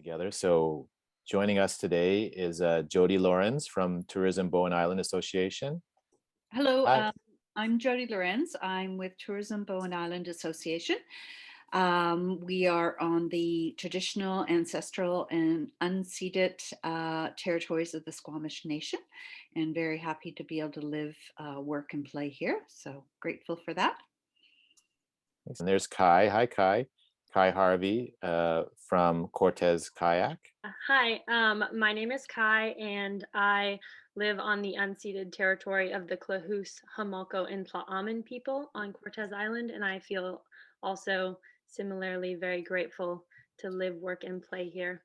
together. So joining us today is Jody Lawrence from Tourism Bowen Island Association. Hello, Hi. I'm Jody Lorenz. I'm with Tourism Bowen Island Association. We are on the traditional, ancestral, and unceded territories of the Squamish Nation, and very happy to be able to live, work, and play here. So grateful for that. And there's Kai. Hi, Kai. Kai Harvey from Cortez Kayak. Hi, my name is Kai, and I live on the unceded territory of the Klahoose, Hamalko, and Tla'amin people on Cortez Island, and I feel also similarly very grateful to live, work, and play here.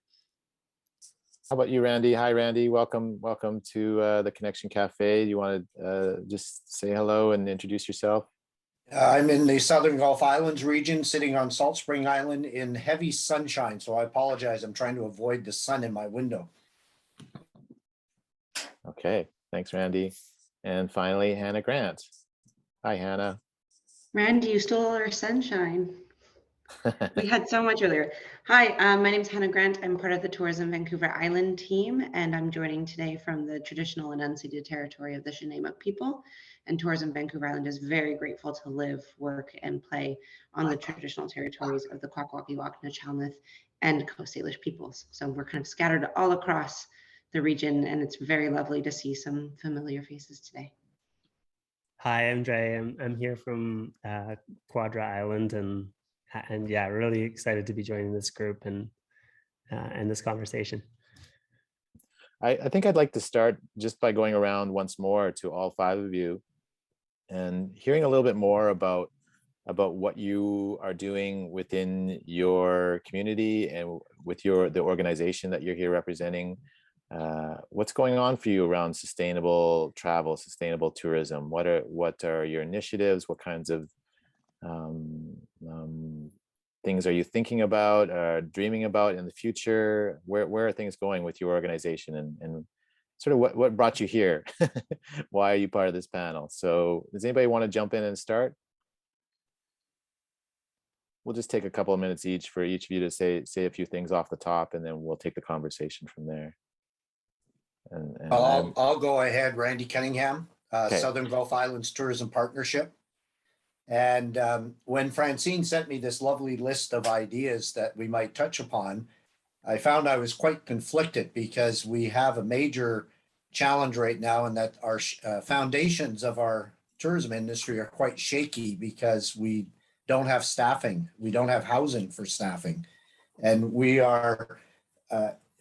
How about you, Randy? Hi, Randy. Welcome to the Connection Cafe. You want to just say hello and introduce yourself? I'm in the Southern Gulf Islands region, sitting on Salt Spring Island in heavy sunshine. So I apologize. I'm trying to avoid the sun in my window. Okay, thanks, Randy. And finally, Hannah Grant. Hi, Hannah. Randy, you stole all our sunshine. We had so much earlier. Hi, my name is Hannah Grant. I'm part of the Tourism Vancouver Island team, and I'm joining today from the traditional and unceded territory of the Sineamuk people. And Tourism Vancouver Island is very grateful to live, work, and play on the traditional territories of the Kwakwaka'wakw, Nuu-chah-nulth, and Coast Salish peoples. So we're kind of scattered all across the region, and it's very lovely to see some familiar faces today. Hi, I'm Dre. I'm here from Quadra Island, and yeah, really excited to be joining this group and this conversation. I think I'd like to start just by going around once more to all five of you and hearing a little bit more about what you are doing within your community and with the organization that you're here representing. What's going on for you around sustainable travel, sustainable tourism? What are your initiatives? What kinds of things are you thinking about, dreaming about in the future? Where are things going with your organization, and sort of what brought you here? Why are you part of this panel? So does anybody want to jump in and start? We'll just take a couple of minutes each for each of you to say a few things off the top, and then we'll take the conversation from there. And I'll go ahead. Randy Cunningham, Okay. Southern Gulf Islands Tourism Partnership. And when Francine sent me this lovely list of ideas that we might touch upon, I found I was quite conflicted because we have a major challenge right now, and that our foundations of our tourism industry are quite shaky because we don't have staffing. We don't have housing for staffing. And we are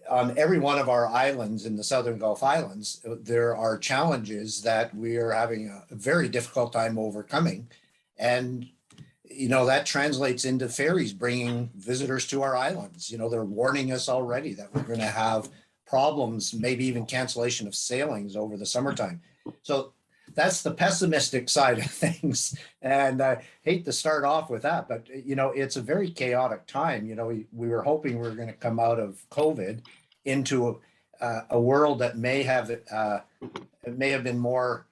on every one of our islands in the Southern Gulf Islands, there are challenges that we are having a very difficult time overcoming. And that translates into ferries bringing visitors to our islands. They're warning us already that we're going to have problems, maybe even cancellation of sailings over the summertime. So that's the pessimistic side of things. And I hate to start off with that, but it's a very chaotic time. We were hoping we were going to come out of COVID into a world that may have been more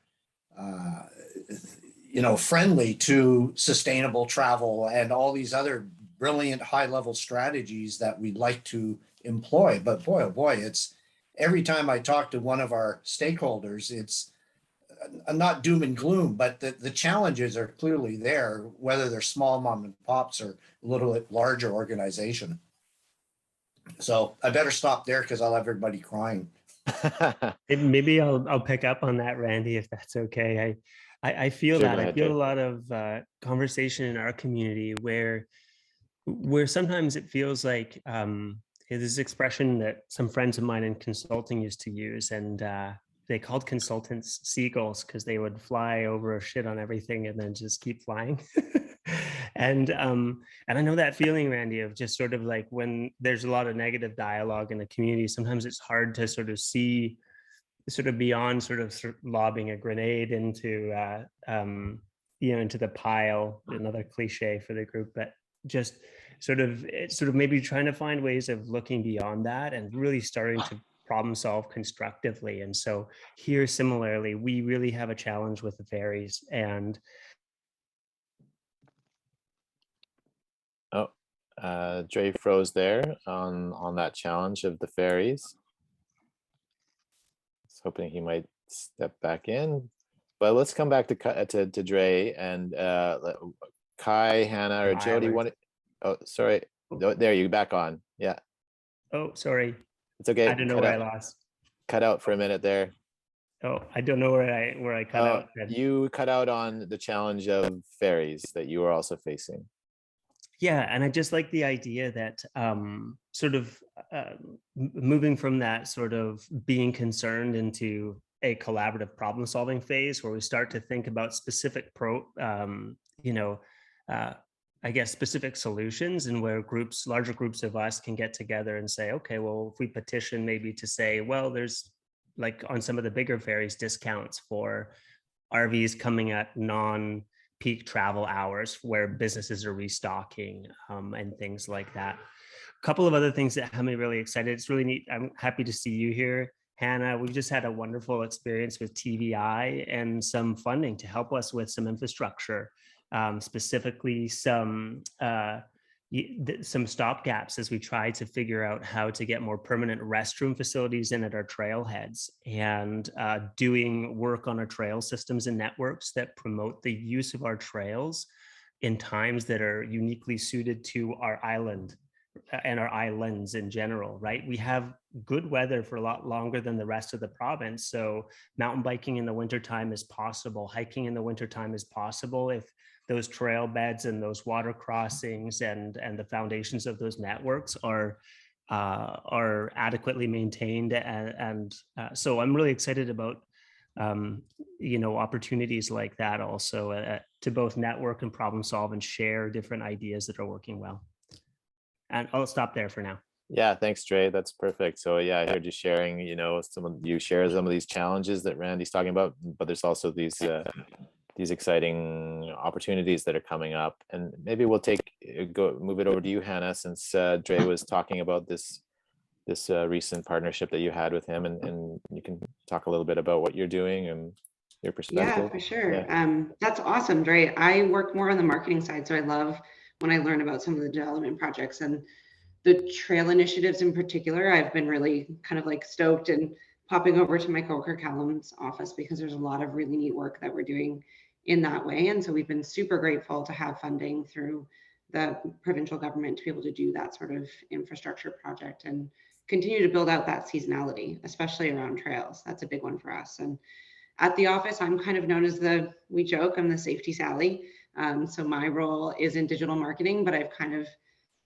friendly to sustainable travel and all these other brilliant high-level strategies that we'd like to employ. But boy, oh boy, it's every time I talk to one of our stakeholders, it's not doom and gloom, but the challenges are clearly there, whether they're small mom and pops or a little bit larger organization. So I better stop there because I'll have everybody crying. Maybe I'll pick up on that, Randy, if that's okay. I feel Sure, that. go ahead, I feel Jay. a lot of conversation in our community where sometimes it feels like there's this expression that some friends of mine in consulting used to use, and they called consultants seagulls because they would fly over shit on everything and then just keep flying. And I know that feeling, Randy, of just sort of like when there's a lot of negative dialogue in the community, sometimes it's hard to sort of see sort of beyond sort of lobbing a grenade into into the pile, another cliche for the group, but just sort of maybe trying to find ways of looking beyond that and really starting to problem solve constructively. And so here, similarly, we really have a challenge with the ferries. And Dre froze there on that challenge of the ferries. I was hoping he might step back in, but let's come back to Dre and Kai, Hannah, or Jody. Want? Oh, sorry. Oh, there you back on. Yeah. Oh, sorry. It's okay. I don't know where I lost. Cut out for a minute there. Oh, I don't know where I cut out. You cut out on the challenge of ferries that you were also facing. Yeah, and I just like the idea that sort of moving from that sort of being concerned into a collaborative problem solving phase where we start to think about specific I guess specific solutions, and where larger groups of us can get together and say, okay, well, if we petition maybe to say, well, there's like on some of the bigger ferries discounts for RVs coming at non-peak travel hours where businesses are restocking and things like that. A couple of other things that have me really excited. It's really neat. I'm happy to see you here, Hannah. We've just had a wonderful experience with TVI and some funding to help us with some infrastructure, specifically some stopgaps as we try to figure out how to get more permanent restroom facilities in at our trailheads, and doing work on our trail systems and networks that promote the use of our trails in times that are uniquely suited to our island and our islands in general, right? We have good weather for a lot longer than the rest of the province. So mountain biking in the wintertime is possible. Hiking in the wintertime is possible if those trail beds and those water crossings and the foundations of those networks are adequately maintained. And so I'm really excited about opportunities like that also to both network and problem solve and share different ideas that are working well. And I'll stop there for now. Yeah, thanks, Dre. That's perfect. So yeah, I heard you sharing, you share some of these challenges that Randy's talking about, but there's also these exciting opportunities that are coming up. And maybe we'll move it over to you, Hannah, since Dre was talking about this recent partnership that you had with him, and you can talk a little bit about what you're doing and your perspective. Yeah, for sure. Yeah. That's awesome, Dre. I work more on the marketing side, so I love when I learn about some of the development projects and the trail initiatives in particular. I've been really kind of like stoked and popping over to my coworker Callum's office because there's a lot of really neat work that we're doing in that way. And so we've been super grateful to have funding through the provincial government to be able to do that sort of infrastructure project and continue to build out that seasonality, especially around trails. That's a big one for us. And at the office, I'm kind of known as we joke, I'm the safety Sally. So my role is in digital marketing, but I've kind of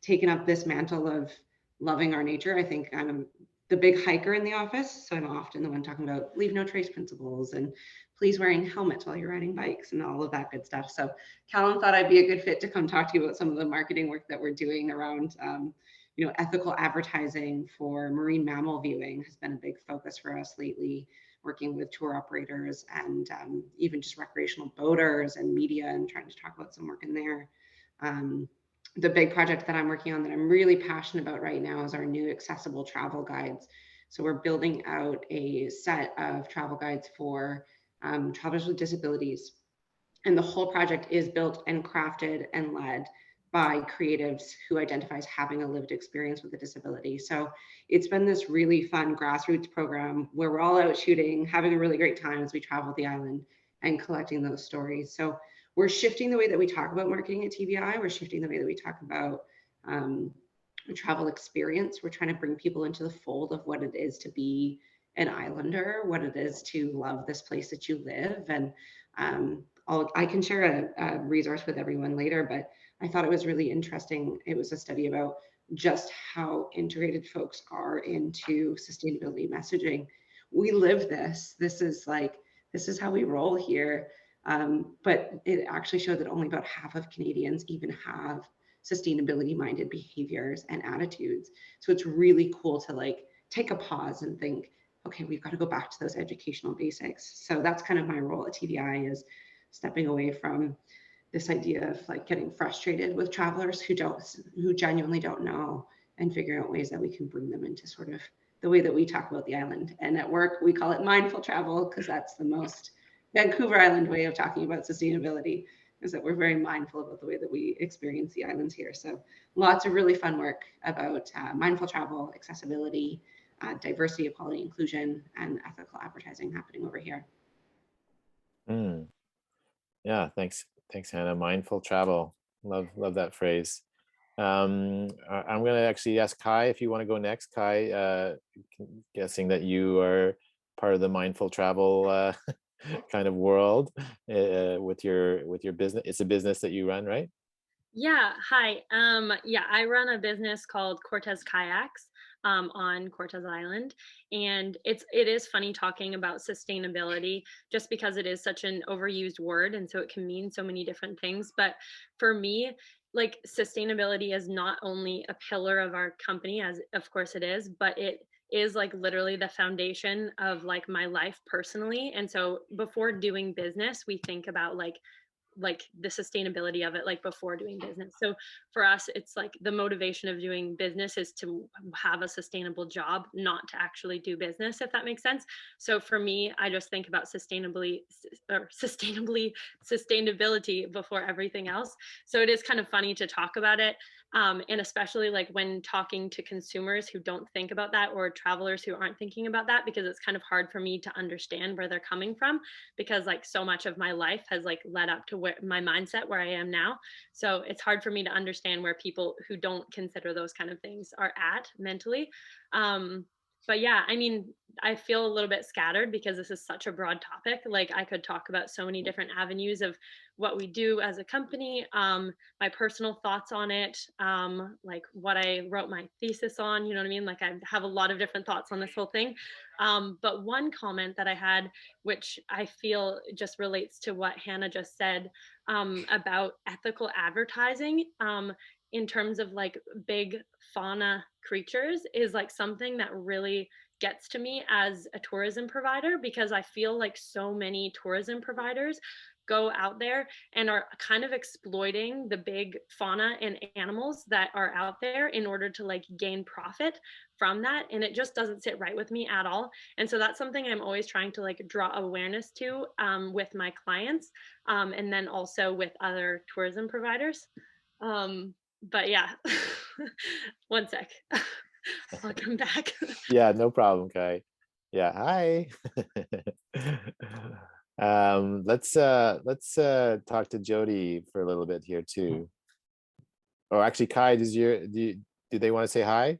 taken up this mantle of loving our nature. I think I'm the big hiker in the office. So I'm often the one talking about leave no trace principles and please wearing helmets while you're riding bikes and all of that good stuff. So Callum thought I'd be a good fit to come talk to you about some of the marketing work that we're doing around ethical advertising for marine mammal viewing has been a big focus for us lately, working with tour operators and even just recreational boaters and media and trying to talk about some work in there. The big project that I'm working on that I'm really passionate about right now is our new accessible travel guides. So we're building out a set of travel guides for travelers with disabilities. And the whole project is built and crafted and led by creatives who identify as having a lived experience with a disability. So it's been this really fun grassroots program where we're all out shooting, having a really great time as we travel the island and collecting those stories. So we're shifting the way that we talk about marketing at TVI. We're shifting the way that we talk about travel experience. We're trying to bring people into the fold of what it is to be an islander, what it is to love this place that you live. And I can share a resource with everyone later, but I thought it was really interesting. It was a study about just how integrated folks are into sustainability messaging. We live this. This is how we roll here. But it actually showed that only about half of Canadians even have sustainability minded behaviors and attitudes. So it's really cool to take a pause and think, okay, we've got to go back to those educational basics. So that's kind of my role at TVI, is stepping away from this idea of getting frustrated with travelers who genuinely don't know, and figuring out ways that we can bring them into sort of the way that we talk about the island. And at work, we call it mindful travel because that's the most Vancouver Island way of talking about sustainability. is that we're very mindful about the way that we experience the islands here. So lots of really fun work about mindful travel, accessibility, diversity, equality, inclusion, and ethical advertising happening over here. Mm. Yeah, thanks, Hannah. Mindful travel. Love that phrase. I'm going to actually ask Kai if you want to go next. Kai, guessing that you are part of the mindful travel kind of world with your business. It's a business that you run, right? Yeah, hi. Yeah, I run a business called Cortez Kayaks on Cortez Island, and it is funny talking about sustainability just because it is such an overused word, and so it can mean so many different things. But for me, like sustainability is not only a pillar of our company, as of course it is, but it is like literally the foundation of like my life personally. And so before doing business, we think about like the sustainability of it like before doing business. So for us, it's like the motivation of doing business is to have a sustainable job, not to actually do business, if that makes sense. So for me, I just think about sustainability before everything else. So it is kind of funny to talk about it. And especially like when talking to consumers who don't think about that, or travelers who aren't thinking about that, because it's kind of hard for me to understand where they're coming from, because like so much of my life has like led up to where my mindset where I am now. So it's hard for me to understand where people who don't consider those kind of things are at mentally. But yeah, I mean, I feel a little bit scattered because this is such a broad topic. Like I could talk about so many different avenues of what we do as a company, my personal thoughts on it, like what I wrote my thesis on, you know what I mean? Like I have a lot of different thoughts on this whole thing. But one comment that I had, which I feel just relates to what Hannah just said, about ethical advertising, in terms of like big fauna creatures, is like something that really gets to me as a tourism provider, because I feel like so many tourism providers go out there and are kind of exploiting the big fauna and animals that are out there in order to like gain profit from that, and it just doesn't sit right with me at all. And so that's something I'm always trying to like draw awareness to, with my clients, and then also with other tourism providers. But yeah, one sec. I'll come back. Yeah, no problem, Kai. Yeah, hi. Let's talk to Jody for a little bit here too. Or actually, Kai, do they want to say hi?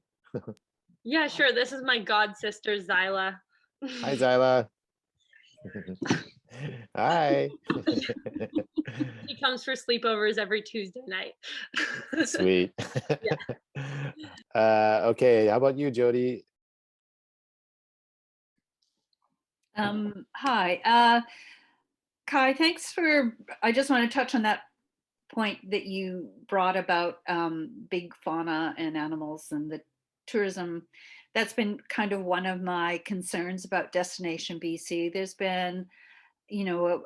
Yeah, sure. This is my god sister, Zyla. Hi, Zyla. Hi. She comes for sleepovers every Tuesday night. Sweet. Okay, how about you, Jody? Hi, Kai, thanks for, I just want to touch on that point that you brought about big fauna and animals and the tourism. That's been kind of one of my concerns about Destination BC. There's been, you know,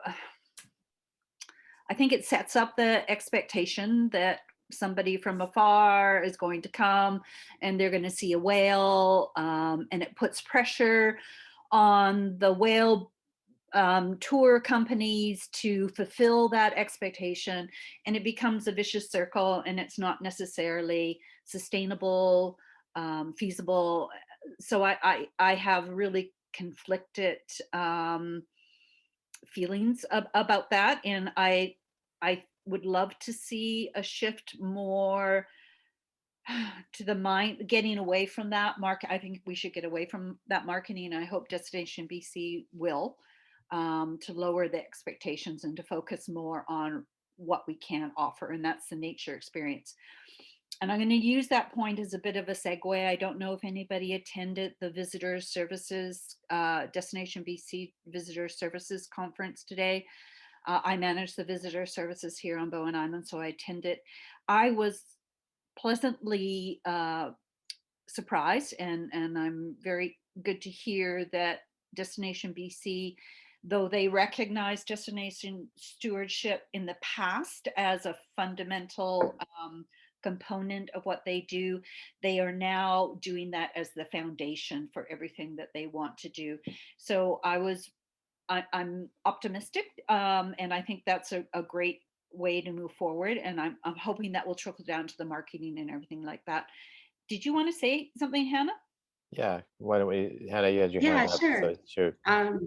I think it sets up the expectation that somebody from afar is going to come and they're going to see a whale, and it puts pressure on the whale tour companies to fulfill that expectation, and it becomes a vicious circle, and it's not necessarily sustainable, feasible. So I have really conflicted feelings about that, and I would love to see a shift more to the mind, getting away from that market. I think we should get away from that marketing. I hope Destination BC will, to lower the expectations and to focus more on what we can offer, and that's the nature experience. And I'm going to use that point as a bit of a segue. I don't know if anybody attended the Visitor Services, Destination BC Visitor Services Conference today. I manage the visitor services here on Bowen Island, so I attended. I was pleasantly surprised, and I'm very good to hear that Destination BC, though they recognize destination stewardship in the past as a fundamental component of what they do, they are now doing that as the foundation for everything that they want to do. So I'm optimistic, and I think that's a great way to move forward. And I'm hoping that will trickle down to the marketing and everything like that. Did you want to say something, Hannah? Yeah, why don't we, Hannah, you had your Yeah, hand up, sure. so sure.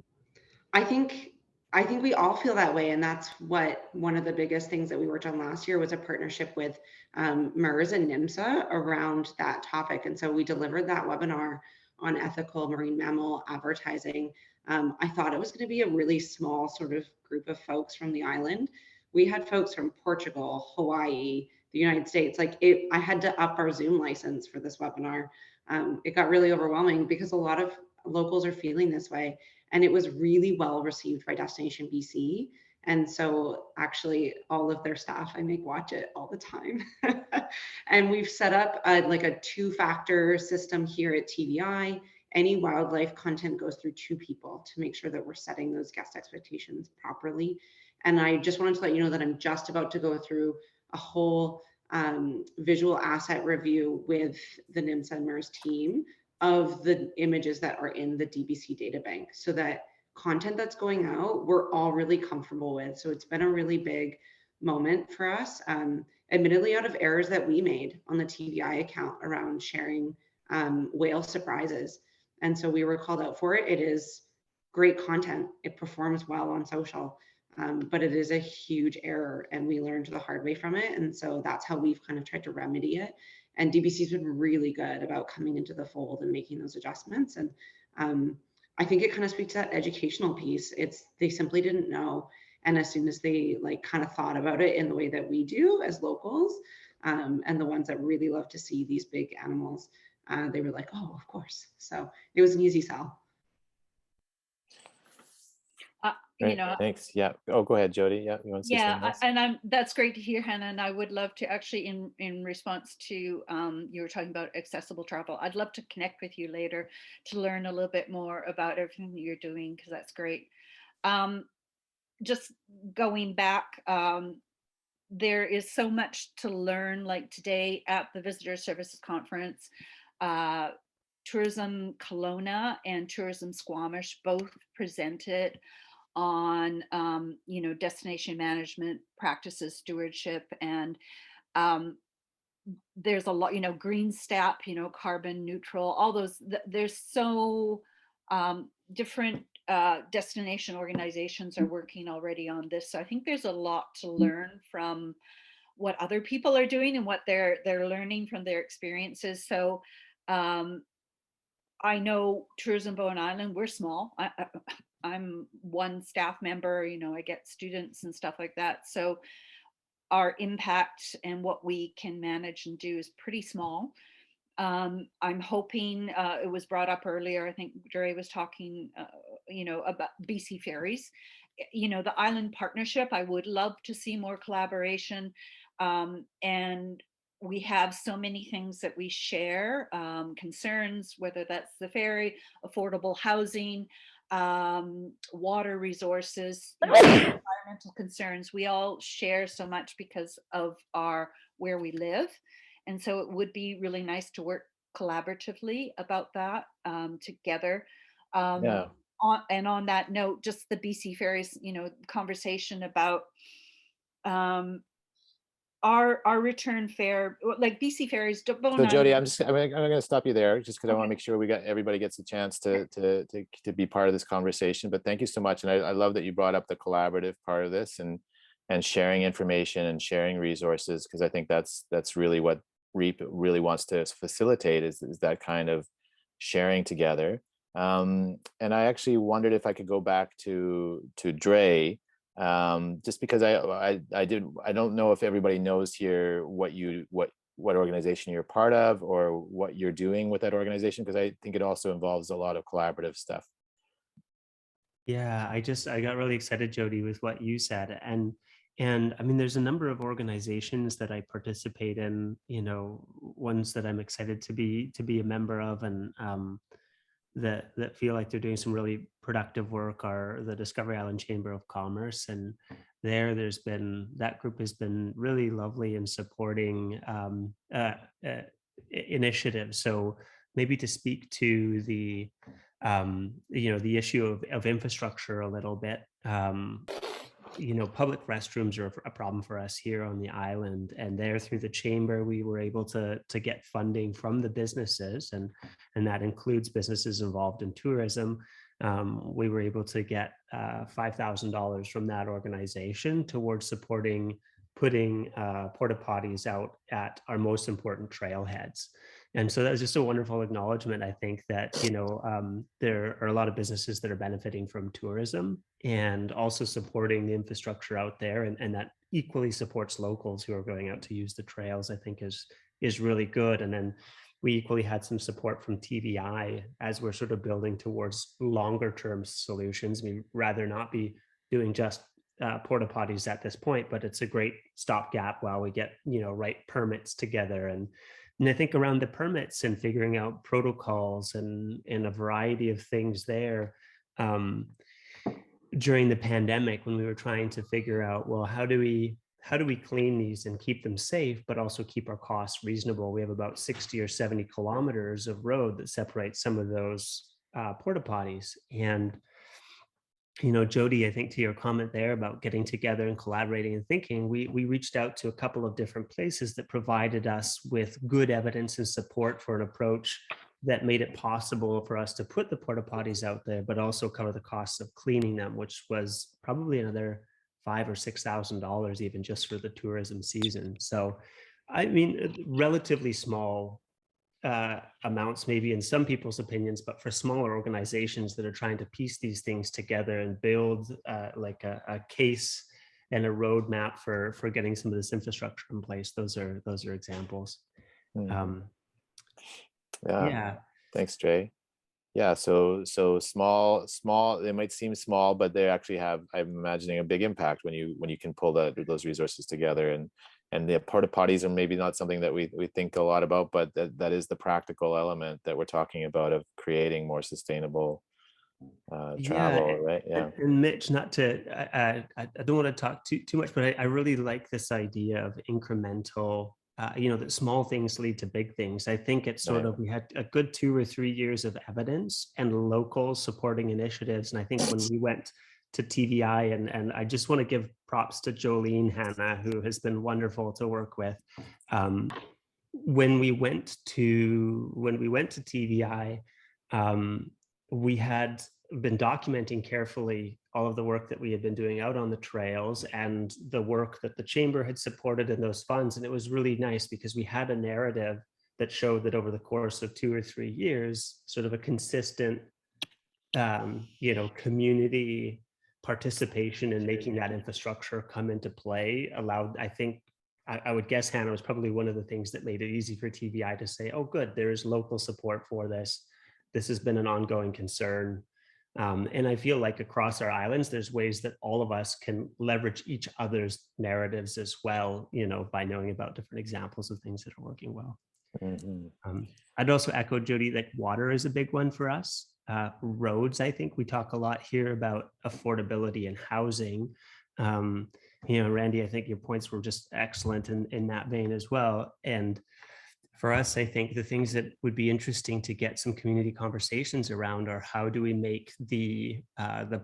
I think we all feel that way, and that's what one of the biggest things that we worked on last year was a partnership with MERS and NIMSA around that topic. And so we delivered that webinar on ethical marine mammal advertising. I thought it was going to be a really small sort of group of folks from the island. We had folks from Portugal, Hawaii, the United States. I had to up our Zoom license for this webinar. It got really overwhelming because a lot of locals are feeling this way. And it was really well received by Destination BC. And so actually all of their staff, I make watch it all the time. And we've set up a 2-factor system here at TVI. Any wildlife content goes through 2 people to make sure that we're setting those guest expectations properly. And I just wanted to let you know that I'm just about to go through a whole visual asset review with the NIMSA and MERS team of the images that are in the DBC data bank, so that content that's going out, we're all really comfortable with. So it's been a really big moment for us, admittedly out of errors that we made on the TVI account around sharing whale surprises. And so we were called out for it. It is great content. It performs well on social, but it is a huge error, and we learned the hard way from it. And so that's how we've kind of tried to remedy it. And DBC's been really good about coming into the fold and making those adjustments. And I think it kind of speaks to that educational piece. They simply didn't know. And as soon as they kind of thought about it in the way that we do as locals, and the ones that really love to see these big animals, they were like, oh, of course. So it was an easy sell. Great, thanks. Yeah. Oh, go ahead, Jody. Yeah, you want to say something else? And that's great to hear, Hannah. And I would love to actually, in response to you were talking about accessible travel, I'd love to connect with you later to learn a little bit more about everything that you're doing, because that's great. Just going back, there is so much to learn. Like today at the Visitor Services Conference, Tourism Kelowna and Tourism Squamish both presented on destination management practices, stewardship, and there's a lot, green step, carbon neutral, all those. There's so different destination organizations are working already on this. So I think there's a lot to learn from what other people are doing and what they're learning from their experiences. So I know Tourism Bowen Island, we're small. I'm one staff member, I get students and stuff like that. So our impact and what we can manage and do is pretty small. I'm hoping, it was brought up earlier, I think Dre was talking, about BC Ferries. The island partnership, I would love to see more collaboration. And we have so many things that we share, concerns, whether that's the ferry, affordable housing, water resources, environmental concerns. We all share so much because of where we live. And so it would be really nice to work collaboratively about that together. Yeah. On that note, just the BC Ferries, conversation about our return fare, like BC Ferries. So Jody, I'm going to stop you there just because I want to make sure everybody gets a chance to be part of this conversation. But thank you so much, and I love that you brought up the collaborative part of this and sharing information and sharing resources, because I think that's really what RIEP really wants to facilitate is that kind of sharing together. And I actually wondered if I could go back to Dre. Just because I don't know if everybody knows here what organization you're part of or what you're doing with that organization, because I think it also involves a lot of collaborative stuff. Yeah, I got really excited, Jody, with what you said. And I mean, there's a number of organizations that I participate in, ones that I'm excited to be a member of, and that feel like they're doing some really productive work are the Discovery Island Chamber of Commerce. And that group has been really lovely in supporting initiatives. So maybe to speak to the issue of infrastructure a little bit. public restrooms are a problem for us here on the island, and there through the chamber, we were able to get funding from the businesses, and that includes businesses involved in tourism. We were able to get $5,000 from that organization towards supporting putting porta potties out at our most important trailheads. And so that was just a wonderful acknowledgement, I think, that, there are a lot of businesses that are benefiting from tourism and also supporting the infrastructure out there. And that equally supports locals who are going out to use the trails, I think is really good. And then we equally had some support from TVI as we're sort of building towards longer term solutions. We'd rather not be doing just porta potties at this point, but it's a great stopgap while we get, right permits together. And I think around the permits and figuring out protocols and a variety of things there, during the pandemic, when we were trying to figure out, well, how do we clean these and keep them safe, but also keep our costs reasonable? We have about 60 or 70 kilometers of road that separates some of those porta potties. And Jody, I think to your comment there about getting together and collaborating and thinking, we reached out to a couple of different places that provided us with good evidence and support for an approach that made it possible for us to put the porta potties out there, but also cover the costs of cleaning them, which was probably another $5,000 or $6,000 even just for the tourism season. So, I mean, relatively small amounts maybe in some people's opinions, but for smaller organizations that are trying to piece these things together and build like a case and a roadmap for getting some of this infrastructure in place, those are examples. Yeah. Thanks, Jay. Yeah, so small, they might seem small, but they actually have, I'm imagining, a big impact when you can pull those resources together. And the porta potties are maybe not something that we think a lot about, but that is the practical element that we're talking about of creating more sustainable travel, right? Yeah. And Mitch, not to, I don't want to talk too much, but I really like this idea of incremental, that small things lead to big things. I think it's sort of, we had a good 2 or 3 years of evidence and local supporting initiatives. And I think when we went to TVI, and I just want to give props to Jolene Hanna, who has been wonderful to work with. When we went to TVI, we had been documenting carefully all of the work that we had been doing out on the trails and the work that the chamber had supported in those funds. And it was really nice because we had a narrative that showed that over the course of 2 or 3 years, sort of a consistent, community participation in making that infrastructure come into play allowed, I think, I would guess, Hannah, was probably one of the things that made it easy for TVI to say, oh, good, there's local support for this. This has been an ongoing concern. And I feel like across our islands, there's ways that all of us can leverage each other's narratives as well, by knowing about different examples of things that are working well. I'd also echo Jody that water is a big one for us. Roads, I think we talk a lot here about affordability and housing. Randy, I think your points were just excellent in that vein as well. And for us, I think the things that would be interesting to get some community conversations around are how do we make the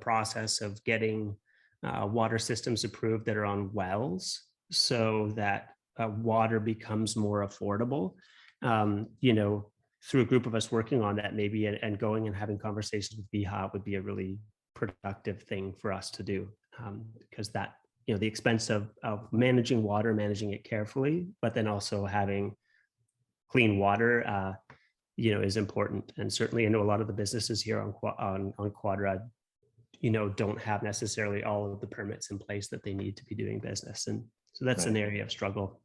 process of getting water systems approved that are on wells so that water becomes more affordable. Through a group of us working on that maybe and going and having conversations with VHA would be a really productive thing for us to do, because that, the expense of managing water, managing it carefully, but then also having clean water, is important. And certainly I know a lot of the businesses here on Quadra, don't have necessarily all of the permits in place that they need to be doing business. And so that's an area of struggle.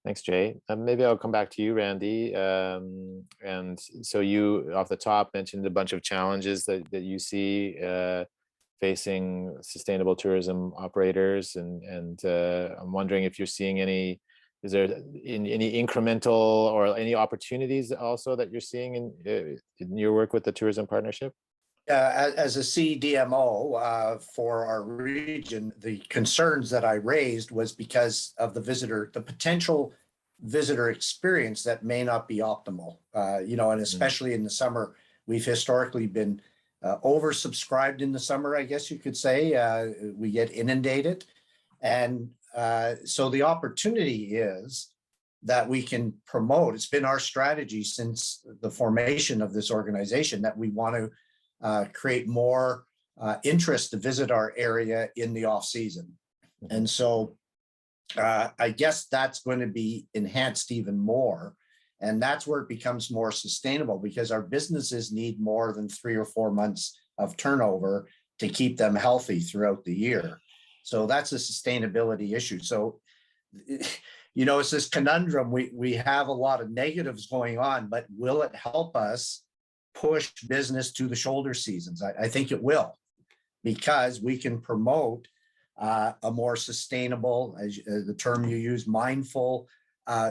Thanks, Jay. Maybe I'll come back to you, Randy. And so you, off the top, mentioned a bunch of challenges that you see facing sustainable tourism operators. And I'm wondering if you're seeing is there any incremental or any opportunities also that you're seeing in your work with the tourism partnership? As a CDMO for our region, the concerns that I raised was because of the potential visitor experience that may not be optimal. And especially in the summer, we've historically been oversubscribed in the summer, I guess you could say. We get inundated. And so the opportunity is that we can promote. It's been our strategy since the formation of this organization that we want to create more interest to visit our area in the off season. And so I guess that's going to be enhanced even more. And that's where it becomes more sustainable, because our businesses need more than 3 or 4 months of turnover to keep them healthy throughout the year. So that's a sustainability issue. So, you know, it's this conundrum. We have a lot of negatives going on, but will it help us push business to the shoulder seasons? I think it will, because we can promote a more sustainable, as the term you use, mindful,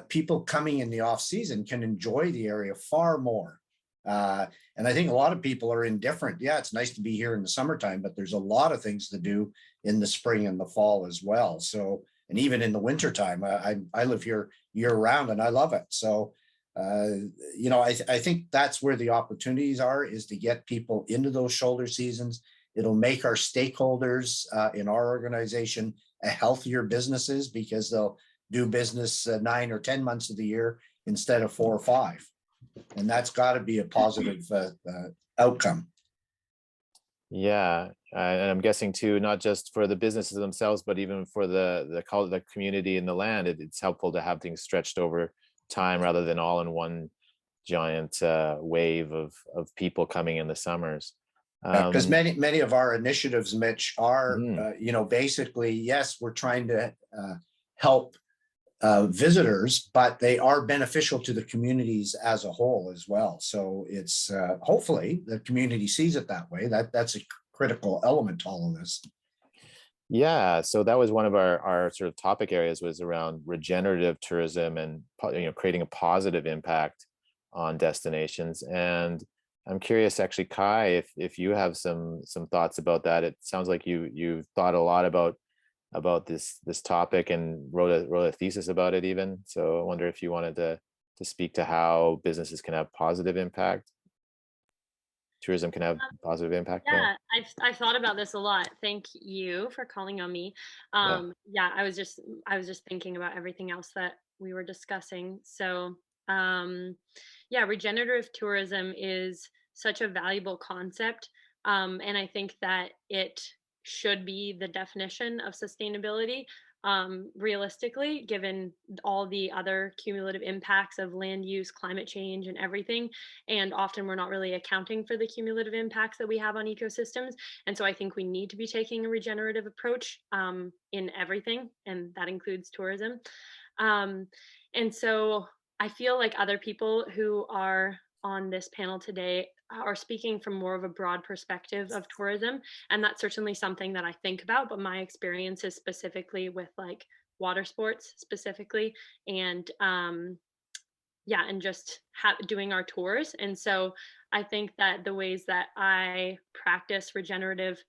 people coming in the off season can enjoy the area far more. And I think a lot of people are indifferent. Yeah, it's nice to be here in the summertime, but there's a lot of things to do in the spring and the fall as well. So, and even in the wintertime, I live here year round and I love it. So, you know, I think that's where the opportunities are, is to get people into those shoulder seasons. It'll make our stakeholders in our organization a healthier businesses, because they'll do business 9 or 10 months of the year instead of 4 or 5. And that's got to be a positive outcome. Yeah, and I'm guessing too, not just for the businesses themselves, but even for the community and the land, it's helpful to have things stretched over time rather than all in one giant wave of people coming in the summers. Because many of our initiatives, Mitch, are you know, basically, yes, we're trying to help visitors, but they are beneficial to the communities as a whole as well. So it's hopefully the community sees it that way. That's a critical element to all of this. Yeah, so that was one of our sort of topic areas, was around regenerative tourism and, you know, creating a positive impact on destinations. And I'm curious, actually, Kai, if you have some thoughts about that. It sounds like you've thought a lot about this topic and wrote a thesis about it even. So I wonder if you wanted to speak to how businesses can have positive impact. Tourism can have positive impact. Yeah, I've thought about this a lot. Thank you for calling on me. Yeah, I was just thinking about everything else that we were discussing. So yeah, regenerative tourism is such a valuable concept. And I think that it should be the definition of sustainability, realistically, given all the other cumulative impacts of land use, climate change, and everything. And often we're not really accounting for the cumulative impacts that we have on ecosystems. And so I think we need to be taking a regenerative approach in everything, and that includes tourism. And so I feel like other people who are on this panel today are speaking from more of a broad perspective of tourism. And that's certainly something that I think about, but my experience is specifically with like water sports specifically, and yeah, and just doing our tours. And so I think that the ways that I practice regenerative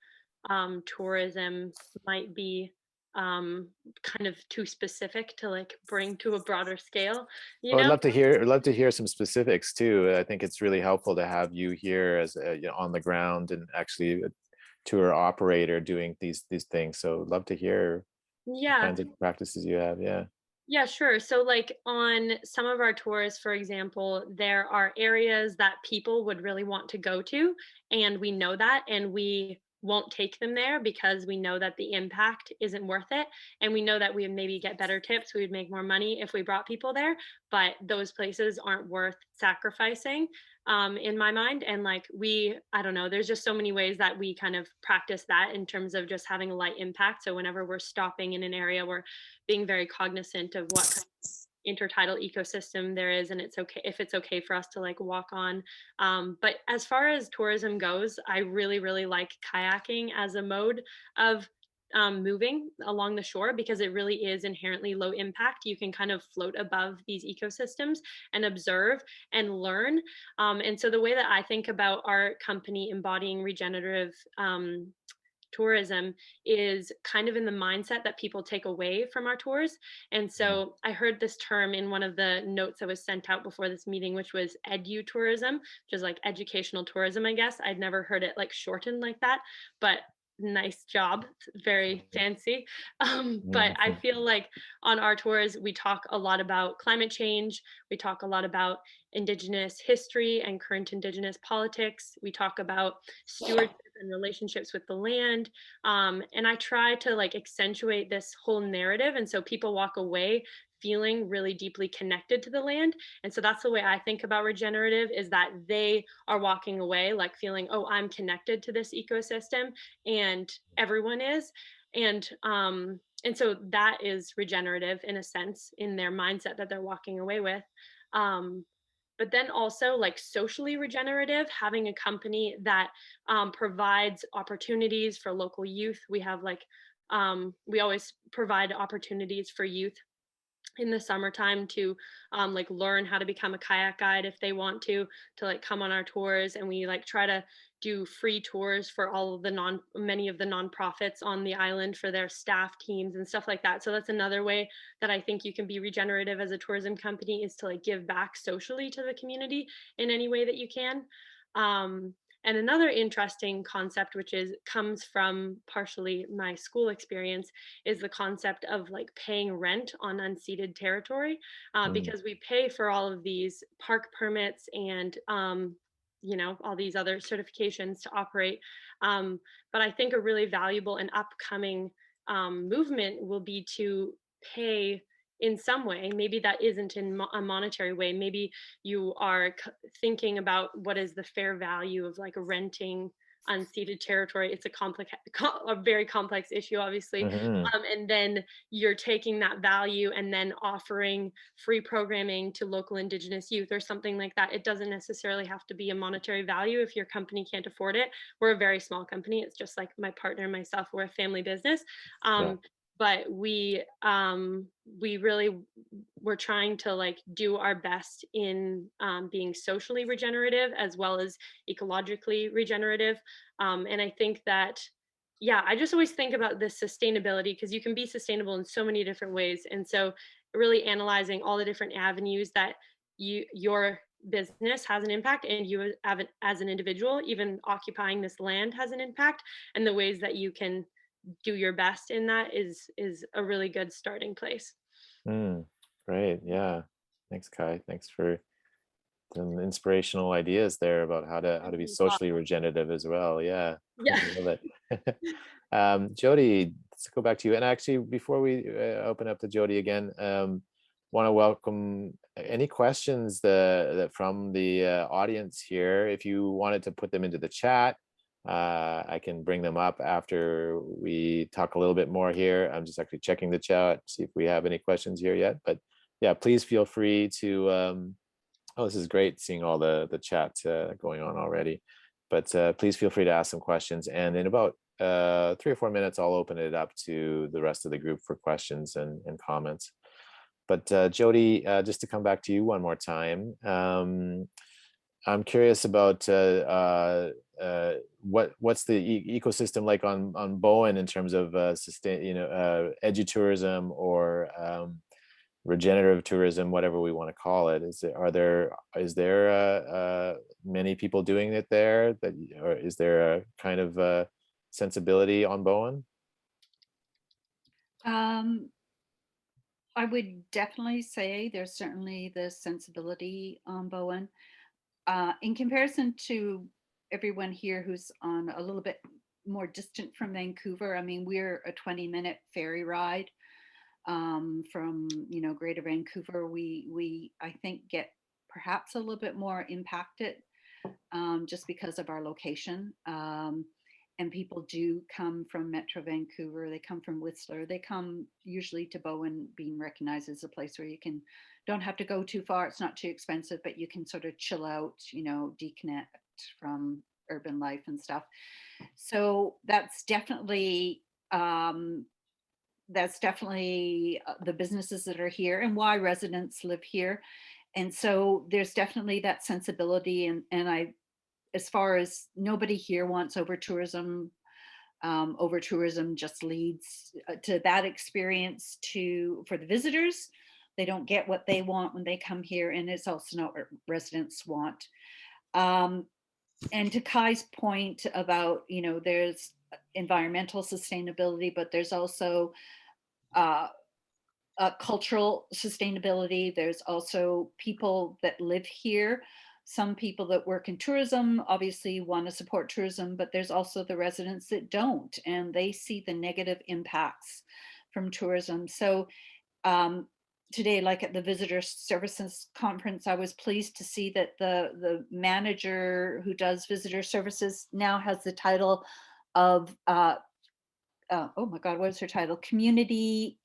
tourism might be kind of too specific to like bring to a broader scale, you Well, know? I'd love to hear some specifics too. I think it's really helpful to have you here as you know, on the ground and actually a tour operator doing these things. So I'd love to hear the Yeah. kinds of practices you have. Yeah. Yeah, sure. So, like on some of our tours, for example, there are areas that people would really want to go to, and we know that, and we won't take them there because we know that the impact isn't worth it. And we know that we would maybe get better tips, we would make more money if we brought people there, but those places aren't worth sacrificing, in my mind. And like, I don't know, there's just so many ways that we kind of practice that in terms of just having a light impact. So, whenever we're stopping in an area, we're being very cognizant of what kind of intertidal ecosystem there is, and it's okay if it's okay for us to like walk on. But as far as tourism goes, I really like kayaking as a mode of moving along the shore, because it really is inherently low impact. You can kind of float above these ecosystems and observe and learn. And so the way that I think about our company embodying regenerative tourism is kind of in the mindset that people take away from our tours. And so I heard this term in one of the notes that was sent out before this meeting, which was edu-tourism, which is like educational tourism, I guess. I'd never heard it like shortened like that, but nice job. It's very fancy. But I feel like on our tours, we talk a lot about climate change. We talk a lot about Indigenous history and current Indigenous politics. We talk about stewardship and relationships with the land. And I try to like accentuate this whole narrative. And so people walk away feeling really deeply connected to the land. And so that's the way I think about regenerative, is that they are walking away like feeling, oh, I'm connected to this ecosystem, and everyone is. And so that is regenerative in a sense, in their mindset that they're walking away with. But then also like socially regenerative, having a company that provides opportunities for local youth. We have like, we always provide opportunities for youth in the summertime to like learn how to become a kayak guide if they want to like come on our tours. And we like try to do free tours for all of the many of the nonprofits on the island for their staff teams and stuff like that. So that's another way that I think you can be regenerative as a tourism company, is to like give back socially to the community in any way that you can. And another interesting concept, which comes from partially my school experience, is the concept of like paying rent on unceded territory, because we pay for all of these park permits and all these other certifications to operate. But I think a really valuable and upcoming movement will be to pay in some way. Maybe that isn't in a monetary way. Maybe you are thinking about what is the fair value of like renting unceded territory. It's a very complex issue, obviously. And then you're taking that value and then offering free programming to local Indigenous youth or something like that. It doesn't necessarily have to be a monetary value if your company can't afford it. We're a very small company. It's just like my partner and myself, we're a family business. But we're trying to like do our best in being socially regenerative as well as ecologically regenerative. And I think that, I just always think about this sustainability, because you can be sustainable in so many different ways. And so really analyzing all the different avenues that your business has an impact, and you as an individual, even occupying this land, has an impact, and the ways that you can do your best in that is a really good starting place. Great. Yeah. Thanks, Kai. Thanks for some inspirational ideas there about how to be socially regenerative as well. Yeah. I love it. Jody, let's go back to you. And actually, before we open up to Jody again, want to welcome any questions that from the audience here. If you wanted to put them into the chat, I can bring them up after we talk a little bit more here. I'm just actually checking the chat, see if we have any questions here yet. But yeah, please feel free to, this is great seeing all the chat going on already. But please feel free to ask some questions. And in about 3 or 4 minutes, I'll open it up to the rest of the group for questions and comments. But Jody, just to come back to you one more time, I'm curious about what's the ecosystem like on Bowen in terms of edutourism or regenerative tourism, whatever we want to call it. Is there many people doing it there, or is there a kind of sensibility on Bowen? I would definitely say there's certainly the sensibility on Bowen. In comparison to everyone here who's on a little bit more distant from Vancouver, I mean, we're a 20-minute ferry ride from Greater Vancouver. We I think get perhaps a little bit more impacted just because of our location. And people do come from Metro Vancouver. They come from Whistler. They come usually to Bowen, being recognized as a place where you don't have to go too far. It's not too expensive, but you can sort of chill out, deconnect from urban life and stuff. So that's definitely the businesses that are here and why residents live here. And so there's definitely that sensibility. And as far as nobody here wants over tourism, over tourism just leads to bad experience for the visitors. They don't get what they want when they come here, and it's also not what residents want. And to Kai's point about, there's environmental sustainability, but there's also cultural sustainability. There's also people that live here. Some people that work in tourism obviously want to support tourism, but there's also the residents that don't, and they see the negative impacts from tourism. So today, like at the Visitor Services Conference, I was pleased to see that the manager who does visitor services now has the title of oh my God, what is her title? Community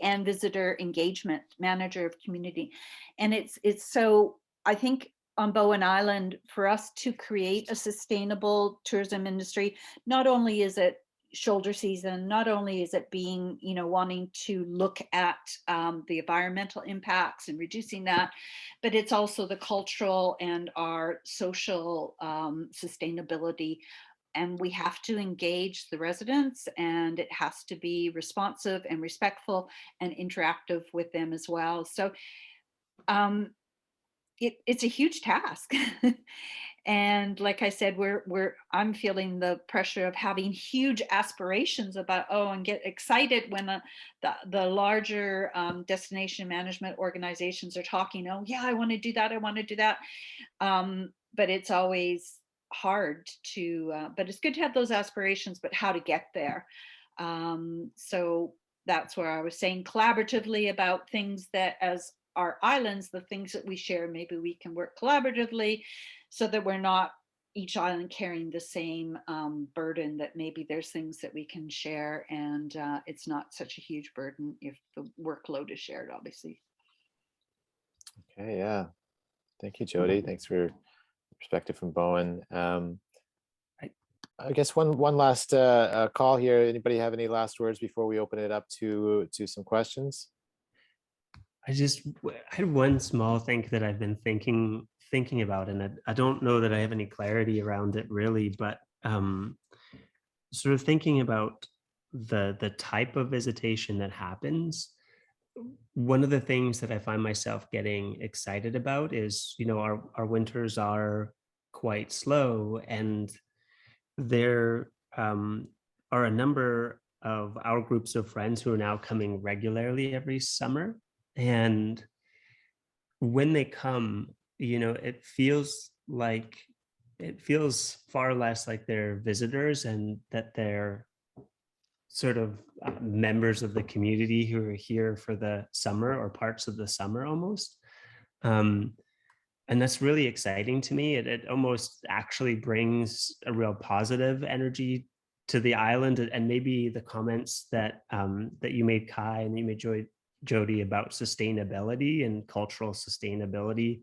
and Visitor Engagement Manager of Community. And it's so, I think on Bowen Island, for us to create a sustainable tourism industry, not only is it shoulder season, not only is it being, wanting to look at the environmental impacts and reducing that, but it's also the cultural and our social sustainability. And we have to engage the residents, and it has to be responsive and respectful and interactive with them as well. So it's a huge task. And like I said, I'm feeling the pressure of having huge aspirations about, and get excited when the larger destination management organizations are talking, oh yeah, I want to do that, I want to do that. But it's always hard to, but it's good to have those aspirations, but how to get there. So that's where I was saying collaboratively about things that, as our islands, the things that we share, maybe we can work collaboratively so that we're not each island carrying the same burden, that maybe there's things that we can share, and it's not such a huge burden if the workload is shared, obviously. Okay, yeah. Thank you, Jody. Thanks for your perspective from Bowen. I guess one last call here. Anybody have any last words before we open it up to some questions? I had one small thing that I've been thinking about, and I don't know that I have any clarity around it really, but sort of thinking about the type of visitation that happens. One of the things that I find myself getting excited about is, our winters are quite slow, and there are a number of our groups of friends who are now coming regularly every summer. And when they come, it feels far less like they're visitors, and that they're sort of members of the community who are here for the summer or parts of the summer almost. And that's really exciting to me. It almost actually brings a real positive energy to the island. And maybe the comments that you made, Kai, and you made, Jody, about sustainability and cultural sustainability,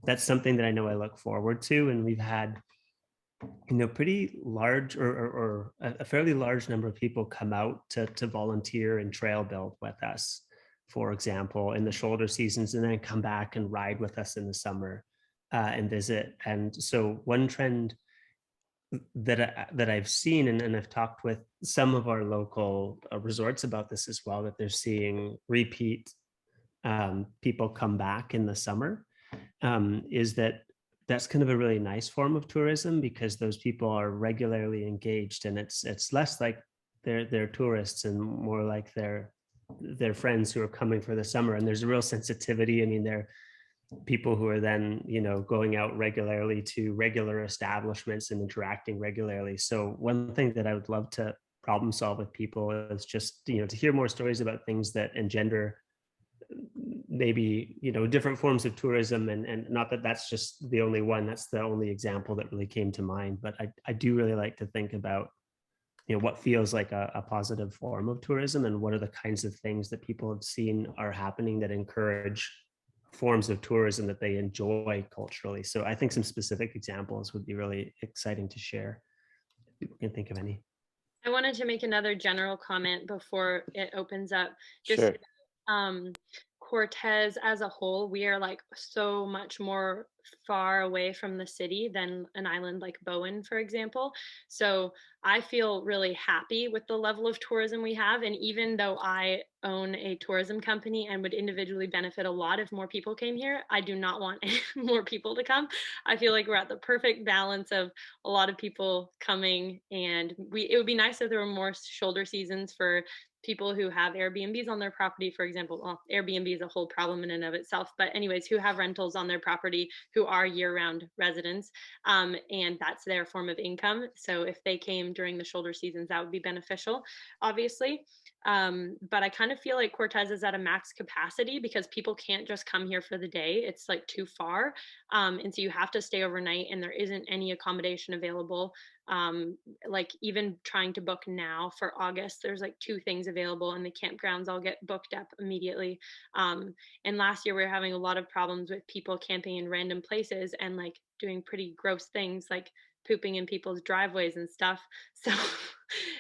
that's something that I know I look forward to. And we've had, pretty large or a fairly large number of people come out to volunteer and trail build with us, for example, in the shoulder seasons, and then come back and ride with us in the summer and visit. And so one trend that I've seen, and I've talked with some of our local resorts about this as well, that they're seeing repeat people come back in the summer, is that's kind of a really nice form of tourism, because those people are regularly engaged, and it's less like they're tourists and more like they're friends who are coming for the summer. And there's a real sensitivity. I mean, they're people who are then, going out regularly to regular establishments and interacting regularly. So one thing that I would love to problem solve with people is just, to hear more stories about things that engender maybe, different forms of tourism, and not that that's just the only one, that's the only example that really came to mind. But I do really like to think about, what feels like a positive form of tourism, and what are the kinds of things that people have seen are happening that encourage forms of tourism that they enjoy culturally. So I think some specific examples would be really exciting to share, if people can think of any. I wanted to make another general comment before it opens up. Just Sure. Cortez as a whole, we are like so much more far away from the city than an island like Bowen, for example. So I feel really happy with the level of tourism we have. And even though I own a tourism company and would individually benefit a lot if more people came here, I do not want more people to come. I feel like we're at the perfect balance of a lot of people coming, and it would be nice if there were more shoulder seasons for people who have Airbnbs on their property, for example. Well, Airbnb is a whole problem in and of itself, but anyways, who have rentals on their property, who are year-round residents, and that's their form of income. So if they came during the shoulder seasons, that would be beneficial, obviously. But I kind of feel like Cortez is at a max capacity because people can't just come here for the day. It's like too far. And so you have to stay overnight, and there isn't any accommodation available. Like even trying to book now for August, there's like 2 things available, and the campgrounds all get booked up immediately. And last year we were having a lot of problems with people camping in random places and like doing pretty gross things like pooping in people's driveways and stuff. So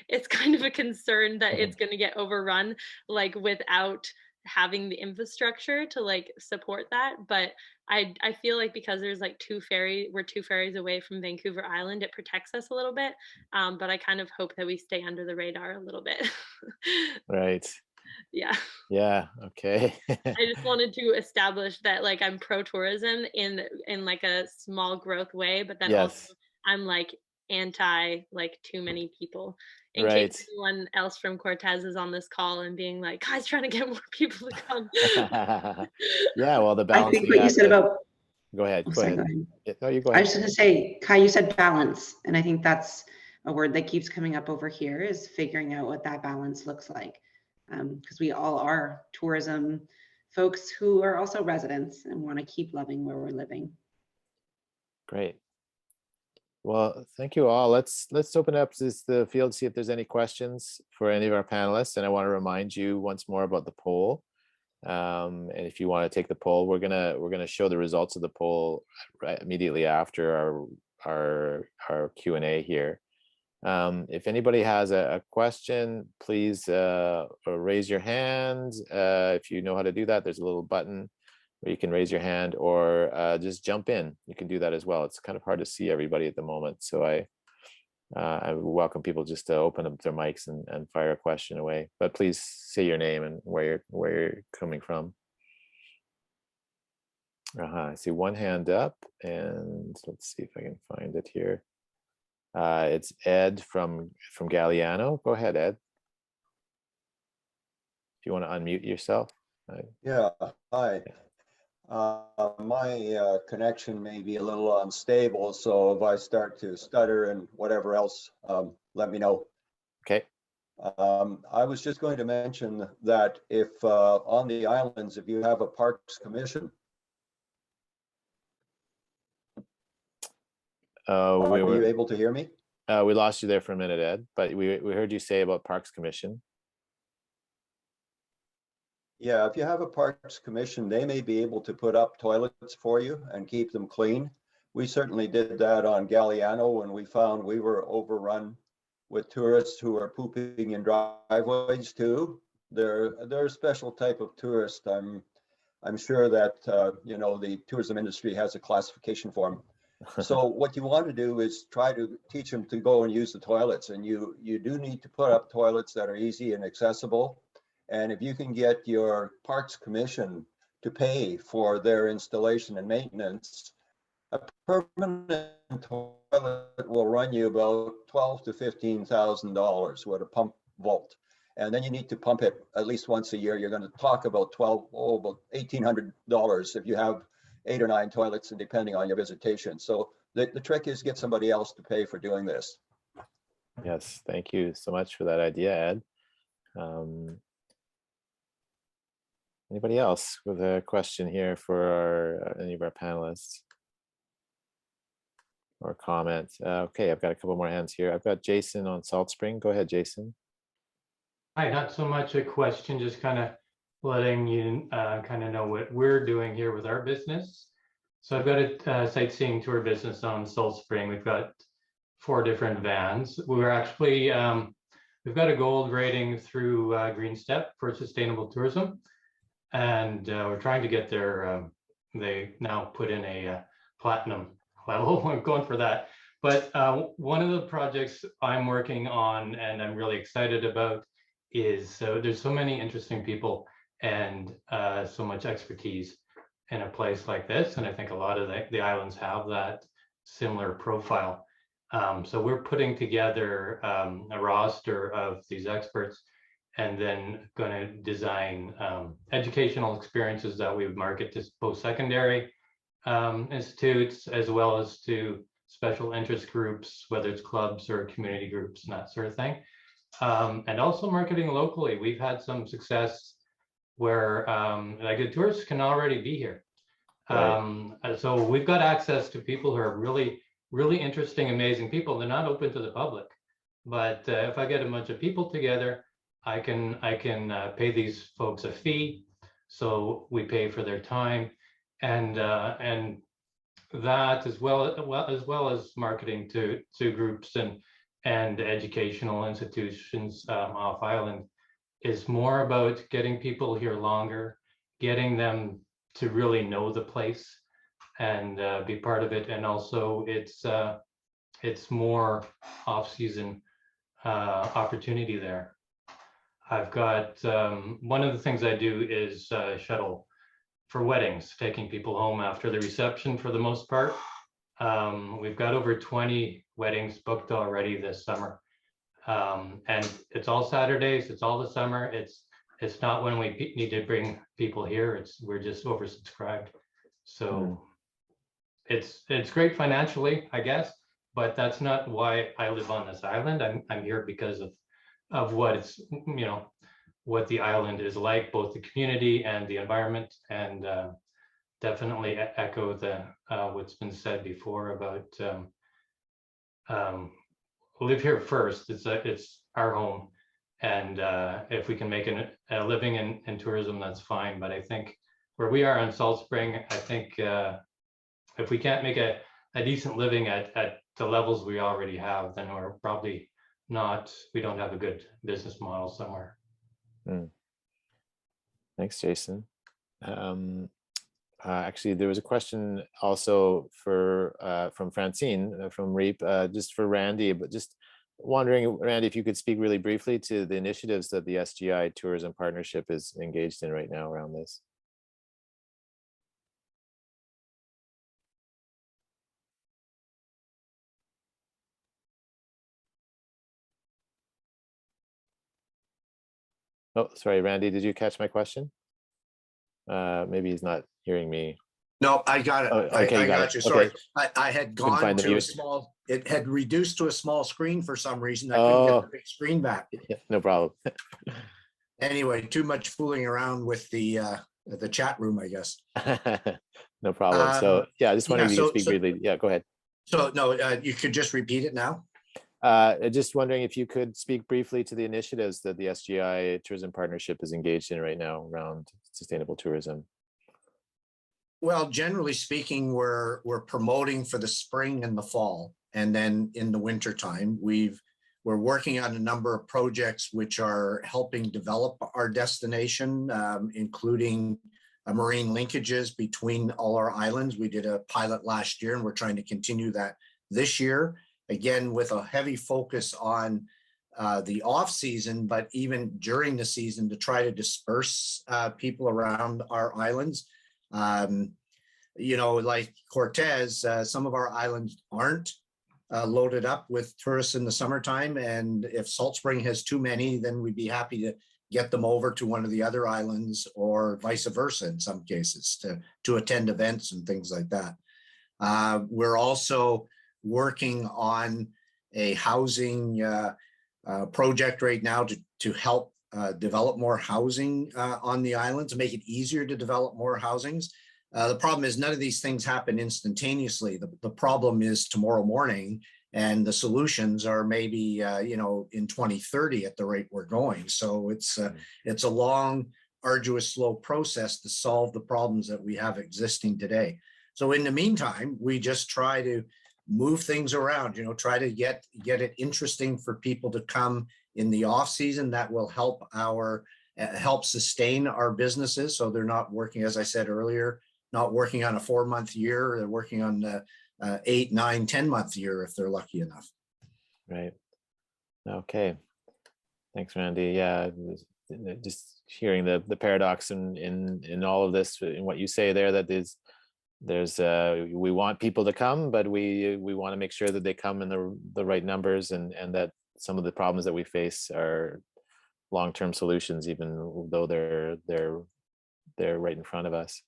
it's kind of a concern that it's going to get overrun, like without having the infrastructure to like support that. But I feel like because there's like we're 2 ferries away from Vancouver Island, it protects us a little bit. But I kind of hope that we stay under the radar a little bit. Right. Yeah. Yeah. Okay. I just wanted to establish that like I'm pro tourism in like a small growth way, but then also Yes. I'm like anti like too many people. In Right. case anyone else from Cortez is on this call and being like, guys, trying to get more people to come. Yeah. Well, the I balancing think what you act. said about, Go ahead. oh, Go sorry, ahead. go ahead. Yeah, no, you go I ahead. was just going to say, Kai, you said balance. And I think that's a word that keeps coming up over here, is figuring out what that balance looks like. Because we all are tourism folks who are also residents and want to keep loving where we're living. Great. Well, thank you all. Let's open up the field, see if there's any questions for any of our panelists. And I want to remind you once more about the poll. And if you want to take the poll, we're gonna show the results of the poll right immediately after our Q&A here. If anybody has a question, please raise your hand. If you know how to do that, there's a little button where you can raise your hand, or just jump in. You can do that as well. It's kind of hard to see everybody at the moment, so I welcome people just to open up their mics and fire a question away. But please say your name and where you're coming from. I see one hand up, and let's see if I can find it here. It's Ed from Galliano. Go ahead, Ed. If you want to unmute yourself. Yeah, hi. My connection may be a little unstable, so if I start to stutter and whatever else, let me know. Okay. I was just going to mention that if on the islands, if you have a parks commission, are you able to hear me? We lost you there for a minute, Ed, but we heard you say about Parks Commission. Yeah, if you have a parks commission, they may be able to put up toilets for you and keep them clean. We certainly did that on Galliano when we found we were overrun with tourists who are pooping in driveways too. They're a special type of tourist. I'm sure that you know, the tourism industry has a classification for them. So what you want to do is try to teach them to go and use the toilets, and you do need to put up toilets that are easy and accessible. And if you can get your parks commission to pay for their installation and maintenance, a permanent toilet will run you about $12,000 to $15,000 with a pump vault. And then you need to pump it at least once a year. You're going to talk about about $1,800 if you have 8 or 9 toilets, and depending on your visitation. So the trick is get somebody else to pay for doing this. Yes, thank you so much for that idea, Ed. Anybody else with a question here for any of our panelists or comment? Okay, I've got a couple more hands here. I've got Jason on Salt Spring. Go ahead, Jason. Hi, not so much a question, just kind of letting you kind of know what we're doing here with our business. So I've got a sightseeing tour business on Salt Spring. We've got 4 different vans. We're actually, we've got a gold rating through Green Step for sustainable tourism. and we're trying to get their, they now put in a platinum level. I'm going for that. But one of the projects I'm working on and I'm really excited about is, so there's so many interesting people and so much expertise in a place like this. And I think a lot of the islands have that similar profile. So we're putting together a roster of these experts and then going to design educational experiences that we would market to post-secondary institutes, as well as to special interest groups, whether it's clubs or community groups and that sort of thing. And also marketing locally. We've had some success where like the tourists can already be here. Right. So we've got access to people who are really, really interesting, amazing people. They're not open to the public, but if I get a bunch of people together, I can pay these folks a fee. So we pay for their time, and that as well as marketing to groups and educational institutions off island is more about getting people here longer, getting them to really know the place and be part of it. And also it's more off-season opportunity there. I've got one of the things I do is shuttle for weddings, taking people home after the reception for the most part. We've got over 20 weddings booked already this summer. And it's all Saturdays, it's all the summer. It's not when we need to bring people here, we're just oversubscribed. So it's great financially, I guess, but that's not why I live on this island. I'm here because of what it's, you know, what the island is like, both the community and the environment, and definitely echo the what's been said before about live here first. It's our home, and if we can make a living in tourism, that's fine. But I think where we are in Salt Spring, I think if we can't make a decent living at the levels we already have, then we're probably not, we don't have a good business model somewhere. Thanks, Jason. Actually, there was a question also from Francine from RIEP, just for Randy, but just wondering, Randy, if you could speak really briefly to the initiatives that the SGI Tourism Partnership is engaged in right now around this. Oh, sorry, Randy, did you catch my question? Maybe he's not hearing me. No, I got it. Oh, okay, I got you. Sorry. Okay. I had gone to a small, it had reduced to a small screen for some reason. I couldn't get the big screen back. Yeah, no problem. Anyway, too much fooling around with the chat room, I guess. No problem. So yeah, I just wondering if you could speak briefly. Yeah, go ahead. So no, you could just repeat it now. Just wondering if you could speak briefly to the initiatives that the SGI Tourism Partnership is engaged in right now around sustainable tourism. Well, generally speaking, we're promoting for the spring and the fall, and then in the winter time, we're working on a number of projects which are helping develop our destination, including marine linkages between all our islands. We did a pilot last year, and we're trying to continue that this year. Again, with a heavy focus on the off season, but even during the season to try to disperse people around our islands. You know, like Cortez, some of our islands aren't loaded up with tourists in the summertime. And if Salt Spring has too many, then we'd be happy to get them over to one of the other islands, or vice versa in some cases, to attend events and things like that. We're also working on a housing project right now to help develop more housing on the island, to make it easier to develop more housings. The problem is none of these things happen instantaneously. The problem is tomorrow morning, and the solutions are maybe you know, in 2030 at the rate we're going. So it's a long, arduous, slow process to solve the problems that we have existing today. So in the meantime, we just try to move things around, you know, try to get it interesting for people to come in the off season. That will help our help sustain our businesses. So they're not working, as I said earlier, not working on a 4-month year, they're working on the 8, 9, 10-month year if they're lucky enough. Right. Okay. Thanks, Randy. Yeah, just hearing the paradox in all of this, in what you say there, that there's we want people to come, but we want to make sure that they come in the right numbers, and that some of the problems that we face are long-term solutions, even though they're right in front of us.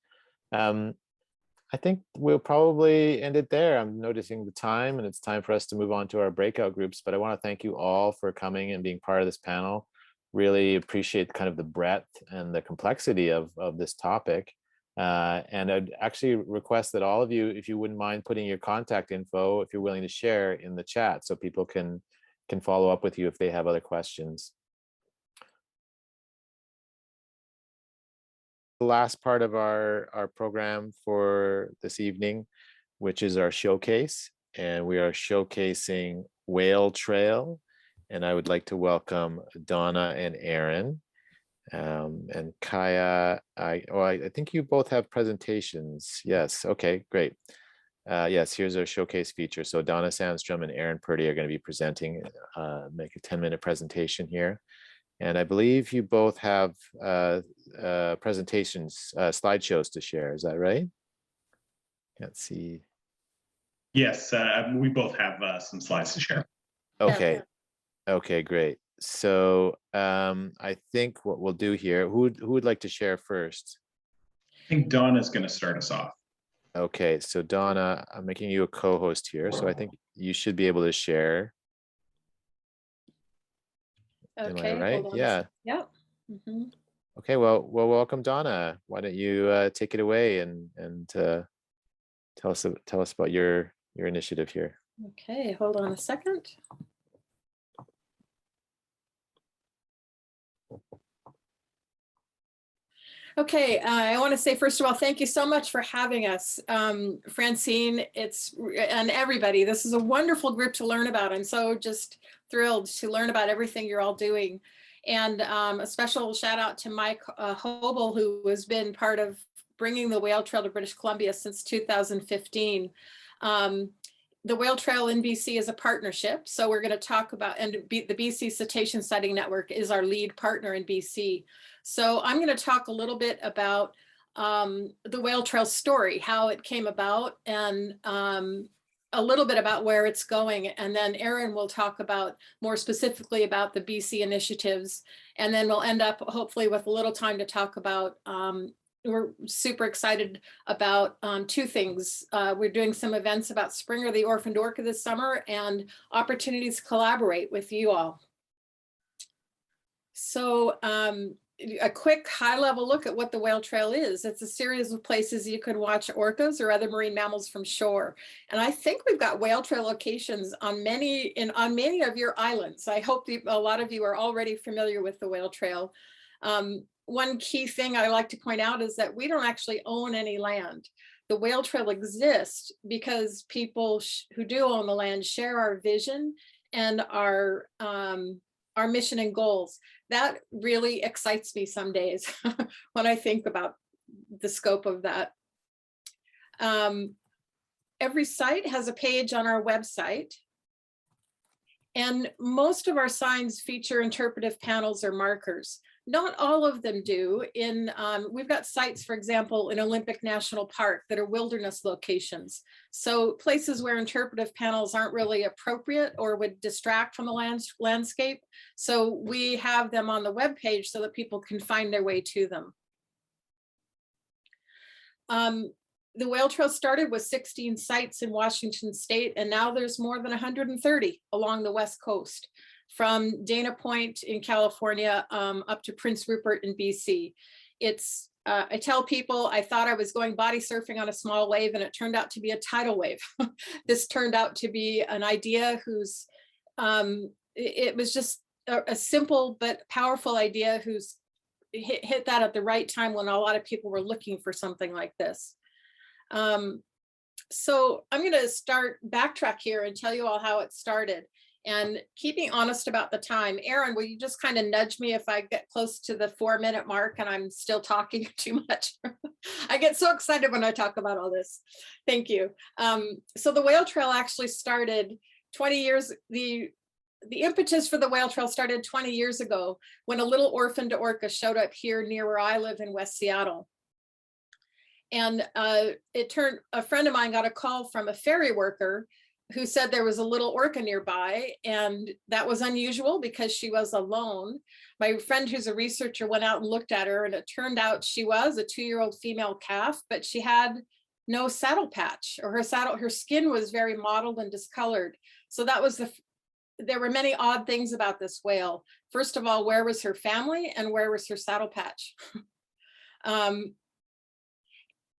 I think we'll probably end it there. I'm noticing the time, and it's time for us to move on to our breakout groups. But I want to thank you all for coming and being part of this panel. Really appreciate kind of the breadth and the complexity of this topic. And I'd actually request that all of you, if you wouldn't mind putting your contact info, if you're willing to share, in the chat, so people can follow up with you if they have other questions. The last part of our program for this evening, which is our showcase, and we are showcasing Whale Trail. And I would like to welcome Donna and Aaron. And Kaya, I think you both have presentations. Yes, okay, great. Yes, here's our showcase feature. So Donna Sandstrom and Aaron Purdy are going to be presenting, make a 10-minute presentation here. And I believe you both have presentations, slideshows to share. Is that right? Can't see. Yes, we both have some slides to share. Okay. Okay, great. So I think what we'll do here, who would like to share first? I think Donna's going to start us off. Okay, so Donna, I'm making you a co-host here, so I think you should be able to share. Okay, am I right? Yeah. Yep. Mm-hmm. Okay, well, welcome, Donna. Why don't you take it away and tell us about your initiative here. Okay, hold on a second. Okay, I want to say, first of all, thank you so much for having us. Francine, and everybody, this is a wonderful group to learn about. I'm so just thrilled to learn about everything you're all doing. And a special shout out to Mike Hobel, who has been part of bringing the Whale Trail to British Columbia since 2015. The Whale Trail in BC is a partnership. So we're going to talk about, and the BC Cetacean Sighting Network is our lead partner in BC. So I'm going to talk a little bit about the Whale Trail story, how it came about, and a little bit about where it's going. And then Aaron will talk about more specifically about the BC initiatives. And then we'll end up hopefully with a little time to talk about, we're super excited about two things. We're doing some events about Springer the Orphaned Orca this summer, and opportunities to collaborate with you all. So a quick high-level look at what the Whale Trail is. It's a series of places you can watch orcas or other marine mammals from shore. And I think we've got Whale Trail locations on many of your islands. I hope a lot of you are already familiar with the Whale Trail. One key thing I like to point out is that we don't actually own any land. The Whale Trail exists because people who do own the land share our vision and our mission and goals. That really excites me some days when I think about the scope of that. Every site has a page on our website, and most of our signs feature interpretive panels or markers. Not all of them do. We've got sites, for example, in Olympic National Park that are wilderness locations. So places where interpretive panels aren't really appropriate or would distract from the landscape. So we have them on the webpage so that people can find their way to them. The Whale Trail started with 16 sites in Washington State, and now there's more than 130 along the West Coast, from Dana Point in California up to Prince Rupert in BC. I tell people I thought I was going body surfing on a small wave, and it turned out to be a tidal wave. This turned out to be an idea whose, it was just a simple but powerful idea who's hit that at the right time when a lot of people were looking for something like this. So I'm going to backtrack here and tell you all how it started. and keeping honest about the time. Aaron, will you just kind of nudge me if I get close to the 4-minute mark and I'm still talking too much? I get so excited when I talk about all this. Thank you. So the Whale Trail actually started 20 years, the impetus for the Whale Trail started 20 years ago when a little orphaned orca showed up here near where I live in West Seattle. And a friend of mine got a call from a ferry worker who said there was a little orca nearby, and that was unusual because she was alone. My friend, who's a researcher, went out and looked at her, and it turned out she was a 2-year-old female calf, but she had no saddle patch, or her skin was very mottled and discolored. So that was there were many odd things about this whale. First of all, where was her family and where was her saddle patch?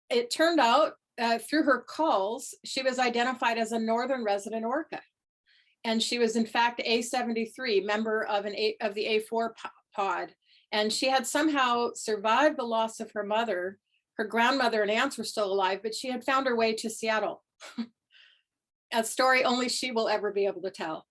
It turned out through her calls, she was identified as a northern resident orca. And she was in fact A73, member of the A4 pod. And she had somehow survived the loss of her mother. Her grandmother and aunts were still alive, but she had found her way to Seattle. A story only she will ever be able to tell.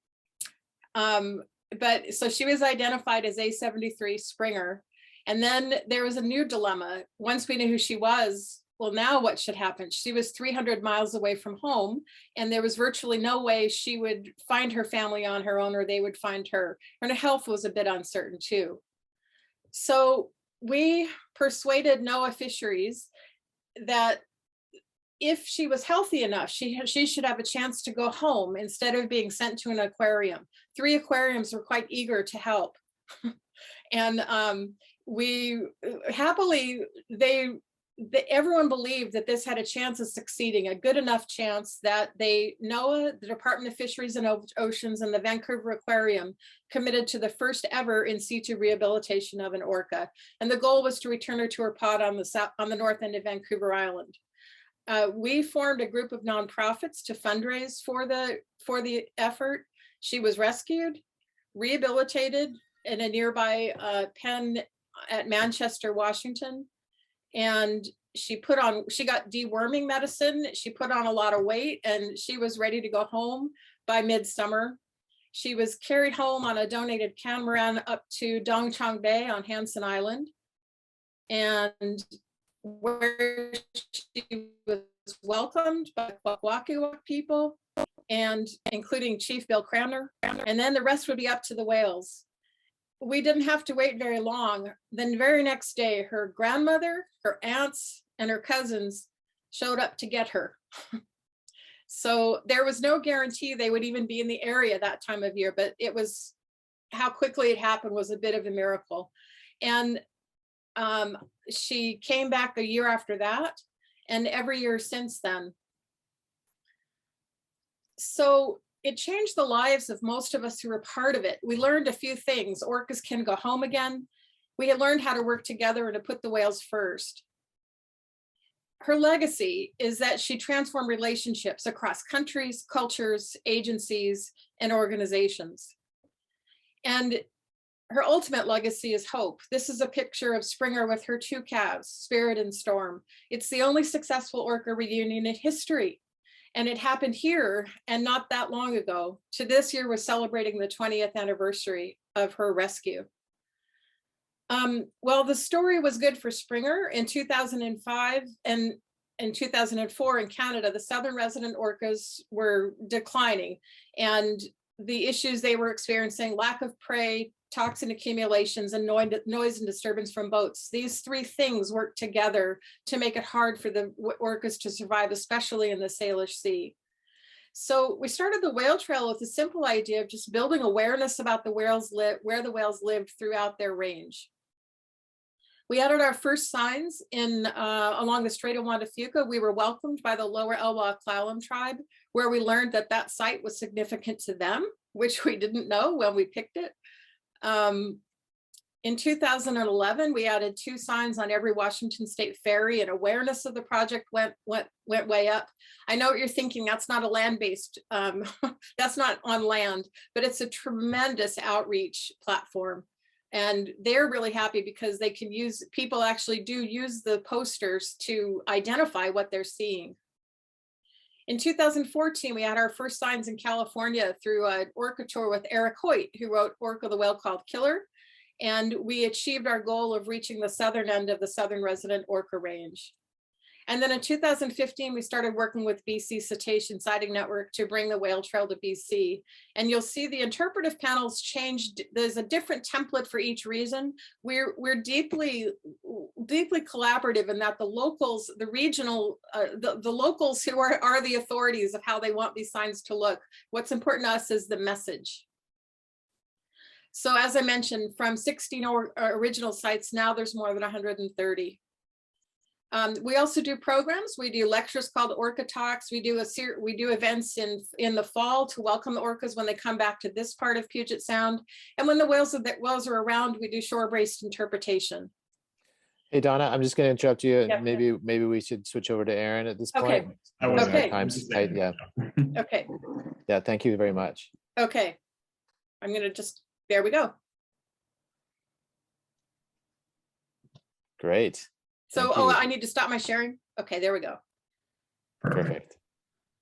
But so she was identified as A73 Springer. And then there was a new dilemma. Once we knew who she was, well, now what should happen? She was 300 miles away from home, and there was virtually no way she would find her family on her own, or they would find her. And her health was a bit uncertain too. So we persuaded NOAA Fisheries that if she was healthy enough, she should have a chance to go home instead of being sent to an aquarium. 3 aquariums were quite eager to help. And we happily, everyone believed that this had a chance of succeeding, a good enough chance that NOAA, the Department of Fisheries and Oceans, and the Vancouver Aquarium committed to the first ever in situ rehabilitation of an orca. And the goal was to return her to her pod on the north end of Vancouver Island. We formed a group of nonprofits to fundraise for the effort. She was rescued, rehabilitated in a nearby pen at Manchester, Washington. And she got deworming medicine. She put on a lot of weight, and she was ready to go home by midsummer. She was carried home on a donated catamaran up to Dongchang Bay on Hansen Island, and where she was welcomed by Kwakwaka'wakw people, and including Chief Bill Cranmer, and then the rest would be up to the whales. We didn't have to wait very long. Then the very next day, her grandmother, her aunts, and her cousins showed up to get her. So there was no guarantee they would even be in the area that time of year, but it was, how quickly it happened was a bit of a miracle. And she came back a year after that, and every year since then. So it changed the lives of most of us who were part of it. We learned a few things. Orcas can go home again. We had learned how to work together and to put the whales first. Her legacy is that she transformed relationships across countries, cultures, agencies, and organizations. And her ultimate legacy is hope. This is a picture of Springer with her 2 calves, Spirit and Storm. It's the only successful orca reunion in history. And it happened here and not that long ago. So this year we're celebrating the 20th anniversary of her rescue. Well, the story was good for Springer. In 2005 and in 2004 in Canada, the southern resident orcas were declining, and the issues they were experiencing, lack of prey, toxin accumulations, and noise and disturbance from boats. These 3 things work together to make it hard for the orcas to survive, especially in the Salish Sea. So we started the Whale Trail with a simple idea of just building awareness about the whales, where the whales lived throughout their range. We added our first signs along the Strait of Juan de Fuca. We were welcomed by the Lower Elwha Clallam tribe, where we learned that that site was significant to them, which we didn't know when we picked it. In 2011, we added 2 signs on every Washington State ferry, and awareness of the project went way up. I know what you're thinking, that's not a land-based, that's not on land, but it's a tremendous outreach platform. And they're really happy because they can people actually do use the posters to identify what they're seeing. In 2014, we had our first signs in California through an orca tour with Eric Hoyt, who wrote Orca the Whale-Called Killer. And we achieved our goal of reaching the southern end of the southern resident orca range. And then in 2015, we started working with BC Cetacean Sighting Network to bring the whale trail to BC. And you'll see the interpretive panels changed. There's a different template for each region. We're deeply collaborative in that the locals, the regional, the locals who are the authorities of how they want these signs to look. What's important to us is the message. So as I mentioned, from 16 original sites, now there's more than 130. We also do programs. We do lectures called Orca Talks. We do events in the fall to welcome the orcas when they come back to this part of Puget Sound. And when the whales are around, we do shore-based interpretation. Hey Donna, I'm just going to interrupt you. Yeah. Maybe we should switch over to Aaron at this point. Okay. Time's tight. Yeah. Okay. Yeah. Thank you very much. Okay. I'm going to just, there we go. Great. So, I need to stop my sharing. Okay, there we go. Perfect.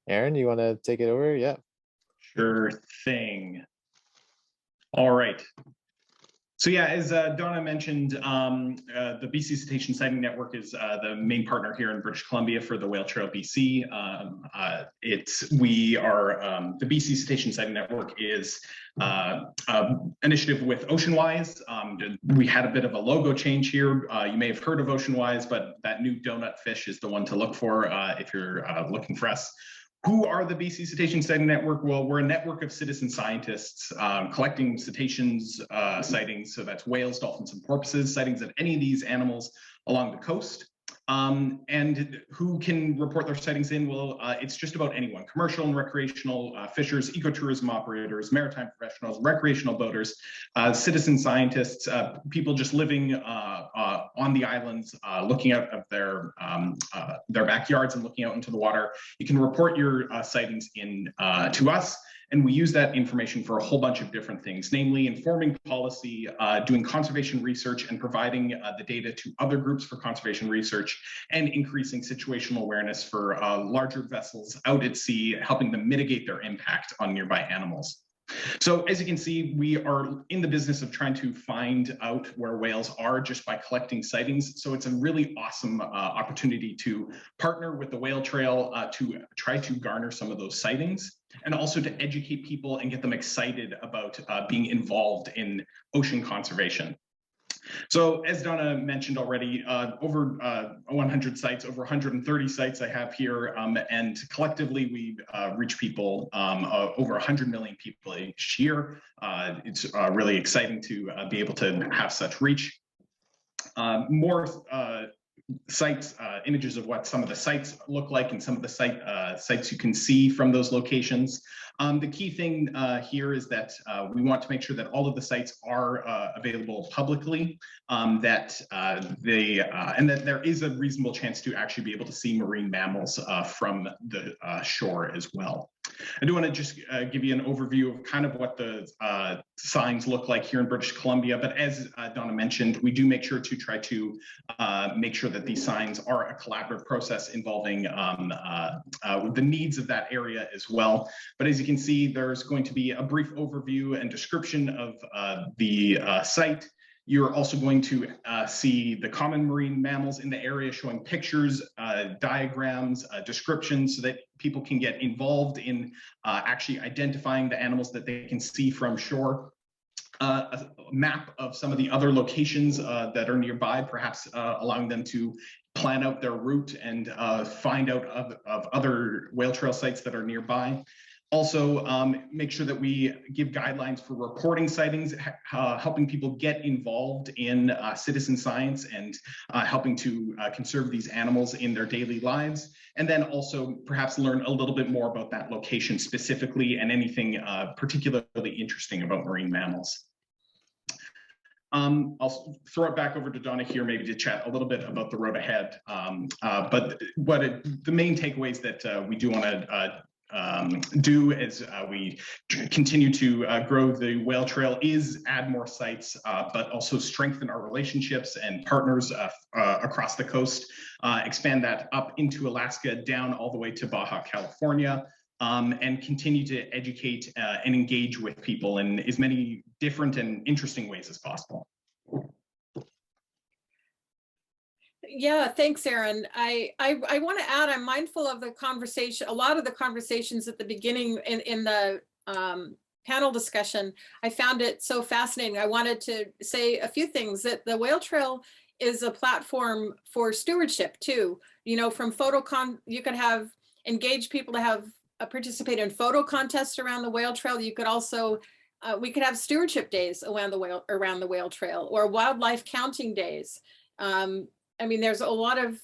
Aaron, you want to take it over? Yeah. Sure thing. All right. So yeah, as Donna mentioned, the BC Cetacean Sighting Network is the main partner here in British Columbia for the Whale Trail BC. The BC Cetacean Sighting Network is initiative with OceanWise. We had a bit of a logo change here. You may have heard of OceanWise, but that new donut fish is the one to look for if you're looking for us. Who are the BC Cetacean Sighting Network? Well, we're a network of citizen scientists collecting cetaceans sightings. So that's whales, dolphins, and porpoises, sightings of any of these animals along the coast. And who can report their sightings in? Well, it's just about anyone: commercial and recreational fishers, ecotourism operators, maritime professionals, recreational boaters, citizen scientists, people just living on the islands, looking out of their backyards and looking out into the water. You can report your sightings in to us. And we use that information for a whole bunch of different things, namely informing policy, doing conservation research, and providing the data to other groups for conservation research, and increasing situational awareness for larger vessels out at sea, helping them mitigate their impact on nearby animals. So as you can see, we are in the business of trying to find out where whales are just by collecting sightings. So it's a really awesome opportunity to partner with the Whale Trail to try to garner some of those sightings, and also to educate people and get them excited about being involved in ocean conservation. So as Donna mentioned already, over 100 sites, over 130 sites I have here, and collectively we reach people, over 100 million people each year. It's really exciting to be able to have such reach. More sites, images of what some of the sites look like and some of the sites you can see from those locations. The key thing here is that we want to make sure that all of the sites are available publicly, and that there is a reasonable chance to actually be able to see marine mammals from the shore as well. I do want to just give you an overview of kind of what the signs look like here in British Columbia, but as Donna mentioned, we do make sure to try to make sure that these signs are a collaborative process involving the needs of that area as well. But as you can see, there's going to be a brief overview and description of the site. You're also going to see the common marine mammals in the area, showing pictures, diagrams, descriptions, so that people can get involved in actually identifying the animals that they can see from shore. A map of some of the other locations that are nearby, perhaps allowing them to plan out their route and find out of other whale trail sites that are nearby. Also, make sure that we give guidelines for reporting sightings, helping people get involved in citizen science and helping to conserve these animals in their daily lives. And then also perhaps learn a little bit more about that location specifically and anything particularly interesting about marine mammals. I'll throw it back over to Donna here, maybe to chat a little bit about the road ahead. But the main takeaways that we do want to do as we continue to grow the whale trail is add more sites, but also strengthen our relationships and partners across the coast, expand that up into Alaska, down all the way to Baja California, and continue to educate and engage with people in as many different and interesting ways as possible. Yeah, thanks, Aaron. I want to add, I'm mindful of the conversation, a lot of the conversations at the beginning in the panel discussion. I found it so fascinating. I wanted to say a few things, that the Whale Trail is a platform for stewardship too. You know, from you could have engaged people to have participate in photo contests around the Whale Trail. You could also, we could have stewardship days around the Whale Trail, or wildlife counting days. I mean, there's a lot of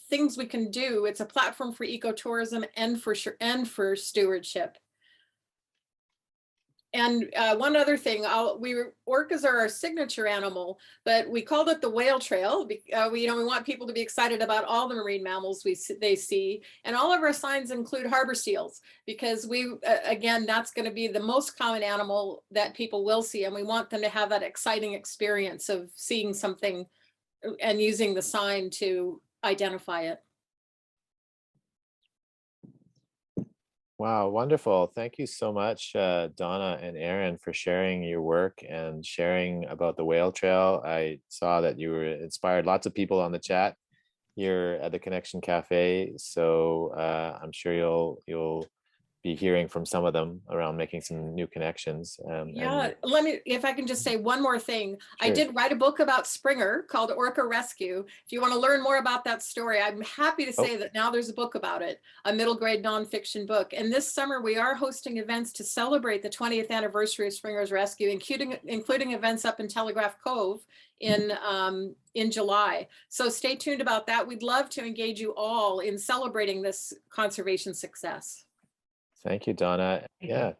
things we can do. It's a platform for ecotourism and for stewardship. And one other thing, orcas are our signature animal, but we called it the Whale Trail. We want people to be excited about all the marine mammals they see, and all of our signs include harbor seals, because again, that's going to be the most common animal that people will see, and we want them to have that exciting experience of seeing something and using the sign to identify it. Wow, wonderful. Thank you so much, Donna and Aaron, for sharing your work and sharing about the Whale Trail. I saw that you were inspired lots of people on the chat here at the Connection Cafe. So I'm sure you'll be hearing from some of them around making some new connections. Yeah, if I can just say one more thing. Sure. I did write a book about Springer called Orca Rescue. If you want to learn more about that story, I'm happy to say that now there's a book about it, a middle grade nonfiction book. And this summer we are hosting events to celebrate the 20th anniversary of Springer's rescue, including events up in Telegraph Cove in July. So stay tuned about that. We'd love to engage you all in celebrating this conservation success. Thank you, Donna. Yeah,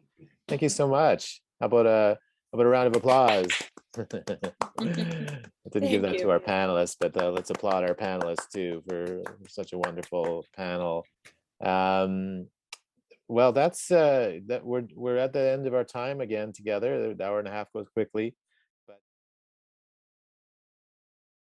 thank you so much. How about a round of applause? I didn't give that to our panelists, but let's applaud our panelists too for such a wonderful panel. Well, that's that we're at the end of our time again together. The hour and a half goes quickly.